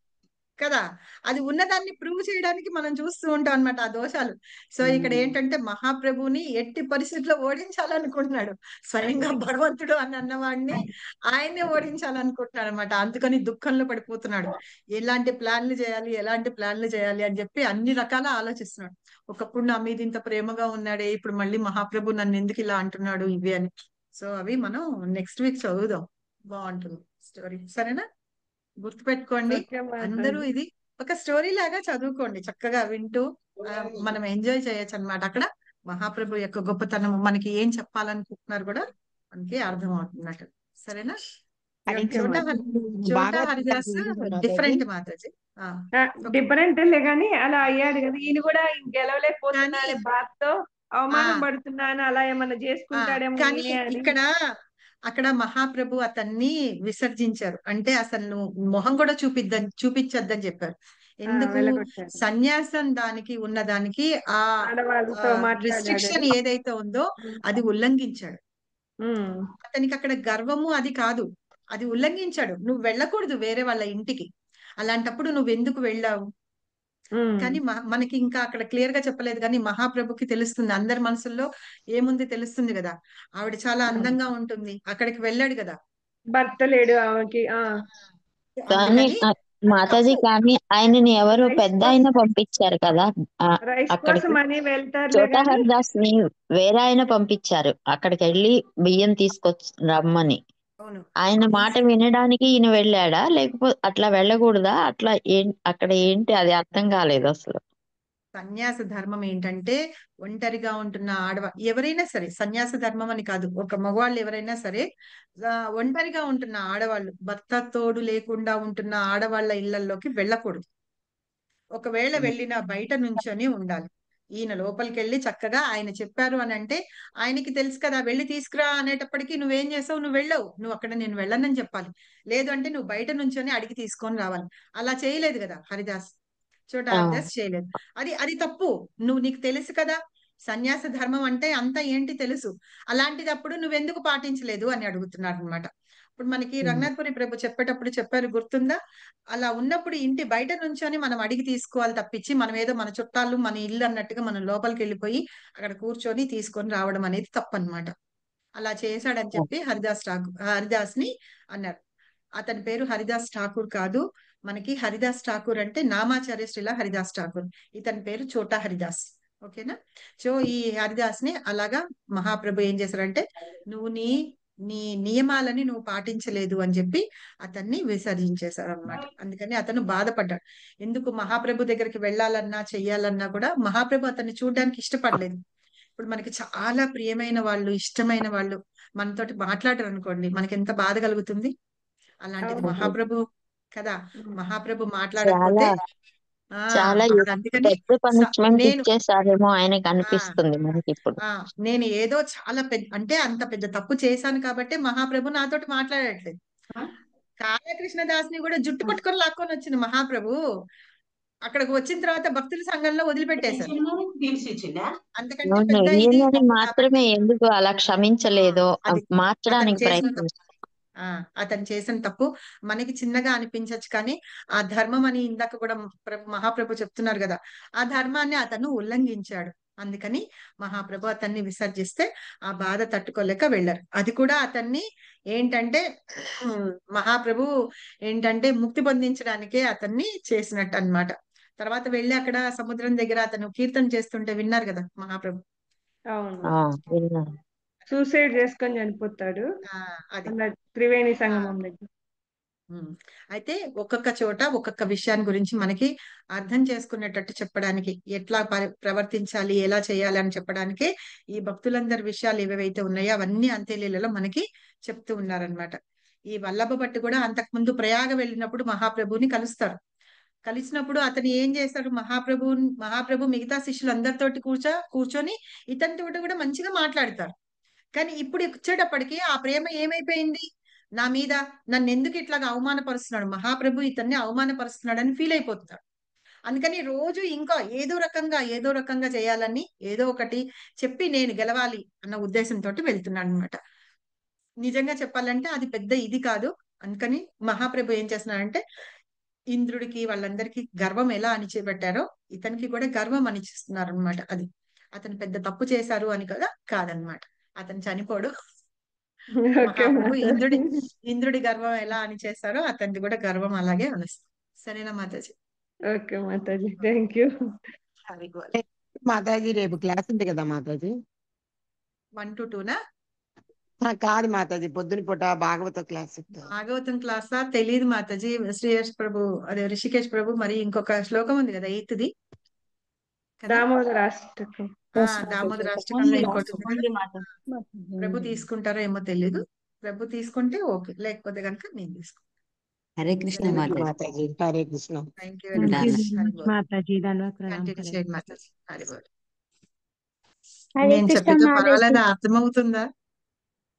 కదా, అది ఉన్నదాన్ని ప్రూవ్ చేయడానికి మనం చూస్తూ ఉంటాం అన్నమాట ఆ దోషాలు. సో ఇక్కడ ఏంటంటే మహాప్రభుని ఎట్టి పరిస్థితుల్లో ఓడించాలనుకుంటున్నాడు. స్వయంగా భగవంతుడు అని అన్నవాడిని ఆయన్నే ఓడించాలనుకుంటున్నాడు అనమాట. అందుకని దుఃఖంలో పడిపోతున్నాడు. ఎలాంటి ప్లాన్లు చేయాలి అని చెప్పి అన్ని రకాల ఆలోచిస్తున్నాడు. ఒకప్పుడు నా మీద ఇంత ప్రేమగా ఉన్నాడే, ఇప్పుడు మళ్ళీ మహాప్రభు నన్ను ఎందుకు ఇలా అంటున్నాడు ఇవి అని. సో అవి మనం నెక్స్ట్ వీక్ చదువుదాం, బాగుంటుంది స్టోరీ. సరేనా? గుర్తుపెట్టుకోండి ఓకే అందరూ, మాతాజీ. ఇది ఒక స్టోరీ లాగా చదువుకోండి, చక్కగా వింటూ మనం ఎంజాయ్ చేయొచ్చు అన్నమాట. అక్కడ మహాప్రభు యొక్క గొప్పతనం మనకి ఏం చెప్పాలనుకుంటున్నారు కూడా మనకి అర్థం అవుతున్నమాట. సరేనా? ఓకే చోటా బాగా హరిదాస్ మాతాజీ. డిఫరెంట్ మాతాజీ. డిఫరెంట్ లే కానీ అలా అయ్యాడు కదా. ఈయన కూడా కానీ గెలవలేకపోతున్నాడే బాధతో అవమానం పడుతున్నాను అలా ఏమన్నా చేసుకుంటాడేమో కానీ ఈయనే అని. అక్కడ మహాప్రభు అతన్ని విసర్జించారు. అంటే అసలు నువ్వు మొహం కూడా చూపించొద్దని చెప్పారు. ఎందుకు? వెలగొట్టాడు, సన్యాసం దానికి ఉన్నదానికి ఆ ఆడవాళ్ళతో మాట్లాడాడు. రిస్ట్రిక్షన్ ఏదైతే ఉందో అది ఉల్లంఘించాడు. అతనికి అక్కడ గర్వము అది కాదు, అది ఉల్లంఘించాడు. నువ్వు వెళ్ళకూడదు వేరే వాళ్ళ ఇంటికి, అలాంటప్పుడు నువ్వు ఎందుకు వెళ్ళావు? కానీ మనకి ఇంకా అక్కడ క్లియర్ గా చెప్పలేదు, కానీ మహాప్రభుకి తెలుస్తుంది, అందరి మనసుల్లో ఏముంది తెలుస్తుంది కదా. ఆవిడ చాలా అందంగా ఉంటుంది, అక్కడికి వెళ్ళాడు కదా, భర్త లేడు ఆమెకి. కానీ మాతాజీ, కానీ ఆయనని ఎవరు పెద్ద ఆయన పంపించారు కదా రైస్ అక్కడికి. కోసం అని వెళ్తారులే చోటా గాని హరిదాస్ ని వేరే ఆయన పంపించారు అక్కడికి వెళ్ళి బియ్యం తీసుకొచ్చి రమ్మని. ఆయన మాట వినడానికి ఈయన వెళ్ళాడా, లేకపోతే అట్లా వెళ్ళకూడదా? అట్లా అక్కడ ఏంటి అది అర్థం కాలేదు అసలు. సన్యాస ధర్మం ఏంటంటే ఒంటరిగా ఉంటున్న ఎవరైనా సరే, సన్యాస ధర్మం అని కాదు, ఒక మగవాళ్ళు ఎవరైనా సరే ఒంటరిగా ఉంటున్న ఆడవాళ్ళు, భర్త తోడు లేకుండా ఉంటున్న ఆడవాళ్ళ ఇళ్లలోకి వెళ్ళకూడదు. ఒకవేళ వెళ్ళినా బయట నుంచొని ఉండాలి. ఈయన లోపలికి వెళ్ళి చక్కగా ఆయన చెప్పారు అని అంటే ఆయనకి తెలుసు కదా, వెళ్ళి తీసుకురా అనేటప్పటికీ నువ్వేం చేసావు, నువ్వు వెళ్ళవు, నువ్వు అక్కడ నేను వెళ్ళనని చెప్పాలి. లేదు అంటే నువ్వు బయట నుంచొని అడిగి తీసుకొని రావాలి. అలా చేయలేదు కదా హరిదాస్, చోటా హరిదాస్ చేయలేదు. అది తప్పు. నీకు తెలుసు కదా, సన్యాస ధర్మం అంటే అంతా ఏంటి తెలుసు, అలాంటిదప్పుడు నువ్వెందుకు పాటించలేదు అని అడుగుతున్నారు అనమాట. ఇప్పుడు మనకి రఘునాథపురి ప్రభు చెప్పేటప్పుడు చెప్పారు, గుర్తుందా? అలా ఉన్నప్పుడు ఇంటి బయట నుంచొని మనం అడిగి తీసుకోవాలి తప్పించి, మనం ఏదో మన చుట్టాలు మన ఇల్లు అన్నట్టుగా మనం లోపలికి వెళ్ళిపోయి అక్కడ కూర్చొని తీసుకొని రావడం అనేది తప్పనమాట. అలా చేశాడని చెప్పి హరిదాస్ ని అన్నారు. అతని పేరు హరిదాస్ ఠాకూర్ కాదు, మనకి హరిదాస్ ఠాకూర్ అంటే నామాచార్య శ్రీల హరిదాస్ ఠాకూర్, ఇతని పేరు చోటా హరిదాస్. ఓకేనా? సో ఈ హరిదాస్ ని అలాగా మహాప్రభు ఏం చేశారంటే, నువ్వు నీ నీ నియమాలని నువ్వు పాటించలేదు అని చెప్పి అతన్ని విసర్జించేశారు అనమాట. అందుకని అతను బాధపడ్డాడు. ఎందుకు మహాప్రభు దగ్గరికి వెళ్ళాలన్నా చెయ్యాలన్నా కూడా మహాప్రభు అతన్ని చూడడానికి ఇష్టపడలేదు. ఇప్పుడు మనకి చాలా ప్రియమైన వాళ్ళు, ఇష్టమైన వాళ్ళు మనతోటి మాట్లాడరు అనుకోండి, మనకి ఎంత బాధ కలుగుతుంది. అలాంటిది మహాప్రభు కదా, మహాప్రభు మాట్లాడకపోతే చాలా బాధ. అందుకని పెద్ద పనిష్మెంట్ నేను ఇచ్చేసారేమో ఆయనకి అనిపిస్తుంది మనకి ఇప్పుడు. నేను ఏదో చాలా పెద్ద అంటే అంత పెద్ద తప్పు చేశాను కాబట్టి మహాప్రభు నాతోటి మాట్లాడట్లేదు. కాళకృష్ణదాస్ ని కూడా జుట్టు పట్టుకొని లాక్కొని వచ్చింది మహాప్రభు. అక్కడికి వచ్చిన తర్వాత భక్తుల సంఘంలో వదిలిపెట్టేశారు. అంతకంటే పెద్ద ఇది ఈయనని మాత్రమే కాబట్టి ఎందుకు అలా క్షమించలేదో అది మార్చడానికి అతను చేసిన ప్రయత్నం. తప్పు. అతను చేసిన తప్పు మనకి చిన్నగా అనిపించచ్చు, కానీ ఆ ధర్మం అని ఇందాక కూడా మహాప్రభు చెప్తున్నారు కదా, ఆ ధర్మాన్ని అతను ఉల్లంఘించాడు. అందుకని మహాప్రభు అతన్ని విసర్జిస్తే ఆ బాధ తట్టుకోలేక వెళ్ళారు. అది కూడా అతన్ని ఏంటంటే మహాప్రభు ఏంటంటే ముక్తి పొందించడానికే అతన్ని చేసినట్టు అన్నమాట. తర్వాత వెళ్ళి అక్కడ సముద్రం దగ్గర అతను కీర్తన చేస్తుంటే విన్నారు కదా మహాప్రభు. అవును, సూసైడ్ చేసుకొని చనిపోతాడు అది త్రివేణి సంగమం దగ్గర. అయితే ఒక్కొక్క చోట ఒక్కొక్క విషయాన్ని గురించి మనకి అర్థం చేసుకునేటట్టు చెప్పడానికి, ఎట్లా ప్రవర్తించాలి, ఎలా చేయాలి అని చెప్పడానికే ఈ భక్తులందరి విషయాలు ఏవైతే ఉన్నాయో అవన్నీ అంత్యలీలలో మనకి చెప్తూ ఉన్నారనమాట. ఈ వల్లభ భట్టు కూడా అంతకుముందు ప్రయాగ వెళ్ళినప్పుడు మహాప్రభుని కలుస్తారు. కలిసినప్పుడు అతను ఏం చేస్తాడు, మహాప్రభు మిగతా శిష్యులందరితోటి కూర్చొని ఇతనితోటి కూడా మంచిగా మాట్లాడతారు. కానీ ఇప్పుడు వచ్చేటప్పటికి ఆ ప్రేమ ఏమైపోయింది, నా మీద నన్ను ఎందుకు ఇట్లాగా అవమానపరుస్తున్నాడు, మహాప్రభు ఇతన్ని అవమానపరుస్తున్నాడని ఫీల్ అయిపోతున్నాడు. అందుకని రోజు ఇంకా ఏదో రకంగా చేయాలని ఏదో ఒకటి చెప్పి నేను గెలవాలి అన్న ఉద్దేశంతో వెళ్తున్నాడు అనమాట. నిజంగా చెప్పాలంటే అది పెద్ద ఇది కాదు. అందుకని మహాప్రభు ఏం చేస్తున్నాడంటే, ఇంద్రుడికి వాళ్ళందరికీ గర్వం ఎలా అణిచిపెట్టారో ఇతనికి కూడా గర్వం అణిచిస్తున్నారు అనమాట. అది అతను పెద్ద తప్పు చేశారు అని కదా కాదనమాట. అతను చనిపోడు. మహాప్రభు ఇంద్రుడి గర్వం ఎలా అణిచేశారో అతనిది కూడా గర్వం అలాగే అనిస్తుంది. సరేనా Mataji? Okay Mataji, thank you. Mataji రేపు క్లాస్ ఉంది కదా మాతాజీ? 1 to 2 నా? కాదు మాతాజీ, పొద్దున పూట భాగవతం క్లాస్. భాగవతం క్లాసా? తెలియదు మాతాజీ. శ్రీయేష్ ప్రభు అదే ఋషికేష్ ప్రభు మరి ఇంకొక శ్లోకం ఉంది కదా 8th దామోదరాష్టకం. దామోదరాష్టకంలో ఇంకోటి ఉంది కదా, ప్రభు తీసుకుంటారో ఏమో తెలీదు. ప్రభు తీసుకుంటే ఓకే, లేకపోతే కనుక నేను తీసుకుంటాను. Hare Krishna Mataji. Hare Krishna. Thank you very much Mataji. Continue చేయండి మాతాజీ. హరి బోల్. హరే నేను కృష్ణ చెప్పేది మాతాజీ. పర్వాలేదా? అర్థమవుతుందా?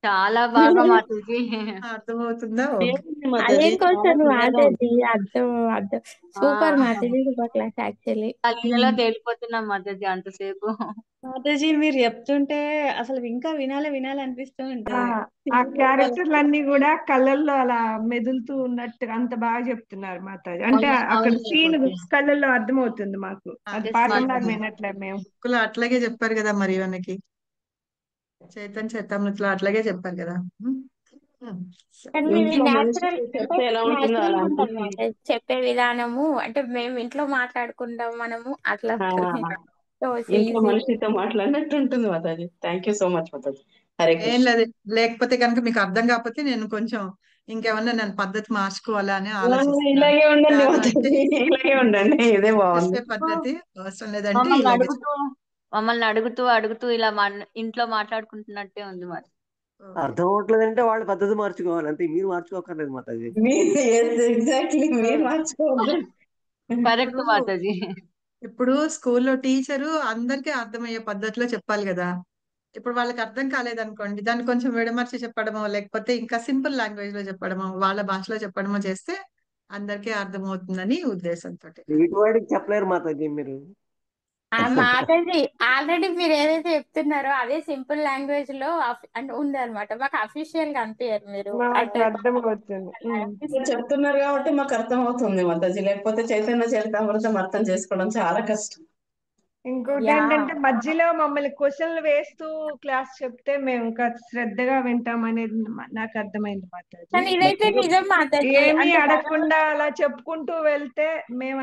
చాలా బాగా మాతాజీ. అర్థమవుతుందా? అదేం క్వశ్చన్ మాతాజీ, అర్థం సూపర్ మాతాజీ, సూపర్ క్లాస్ యాక్చువల్లీ. లీలలో తేలిపోతున్నాం మాతాజీ అంతసేపు. మాతాజీ మీరు చెప్తుంటే అసలు ఇంకా వినాలి అనిపిస్తూ ఉంటది. ఆ క్యారెక్టర్లన్నీ కూడా కళ్ళల్లో అలా మెదులుతూ ఉన్నట్టు అంత బాగా చెప్తున్నారు మాతాజీ. అంటే అక్కడ సీన్ కళ్ళల్లో అర్థమవుతుంది మాకు. అది పాఠంలాగా వినట్లే మేము. అట్లాగే చెప్పారు కదా మరి మనకి చైతన్య చైతన్యలో అట్లాగే చెప్పారు కదా. చెప్పే విధానము అంటే మేము ఇంట్లో మాట్లాడుకుంటాం, మనము అట్లా ఇంట్లో మనిషితో మాట్లాడినట్టు ఉంటుంది Mataji. Thank you so much Mataji. Hare ఏం కృష్ణ. లేదు, లేకపోతే కనుక మీకు అర్థం కాకపోతే నేను కొంచెం ఇంకేమన్నా నేను పద్ధతి మార్చుకోవాలా అని ఆలోచిస్తున్నాను. ఇలాగే ఉండండి మాతాజీ, ఇలాగే ఉండండి, ఇదే బాగుంది. పద్ధతి అవసరం లేదంటే ఇలాగే మమ్మల్ని అడుగుతూ ఇలా ఇంట్లో మాట్లాడుకుంటున్నట్టే ఉంది మరి. అర్థం అవట్లేదంటే వాళ్ళు పద్ధతి మార్చుకోవాలి అంతే, మీరు మార్చుకోకర్లేదు మాతాజీ. ఎగ్జాక్ట్లీ, మీరు మార్చుకోవాలి. కరెక్ట్ మాతాజీ. ఇప్పుడు స్కూల్లో టీచరు అందరికీ అర్థమయ్యే పద్ధతిలో చెప్పాలి కదా. ఇప్పుడు వాళ్ళకి అర్థం కాలేదనుకోండి, దాన్ని కొంచెం విడమర్చి చెప్పడమో లేకపోతే ఇంకా సింపుల్ లాంగ్వేజ్ లో చెప్పడమో వాళ్ళ భాషలో చెప్పడమో చేస్తే అందరికీ అర్థమవుతుందని ఉద్దేశంతో. వాడికి చెప్పలేరు మాతాజీ మీరు. మాతాజీ ఆల్రెడీ మీరు ఏదైతే చెప్తున్నారో అదే సింపుల్ లాంగ్వేజ్ లో అంటే ఉంది అనమాట. మాకు అఫీషియల్ గా అనిపించారు మీరు అంటే అర్థం అవుతుంది. మీరు చెప్తున్నారు కాబట్టి మాకు అర్థం అవుతుంది మాతాజీ, లేకపోతే చైతన్య చరితామృతం అర్థం చేసుకోవడం చాలా కష్టం. ఇంకోటి ఏంటంటే మధ్యలో మమ్మల్ని క్వశ్చన్లు వేస్తూ క్లాస్ చెప్తే మేము ఇంకా శ్రద్ధగా వింటాం అనేది నాకు అర్థమైంది కానీ ఇదైతే మాతాజీ. నిజం మాతాజీ. ఏమీ అంటే అడగకుండా అలా చెప్పుకుంటూ వెళ్తే మేము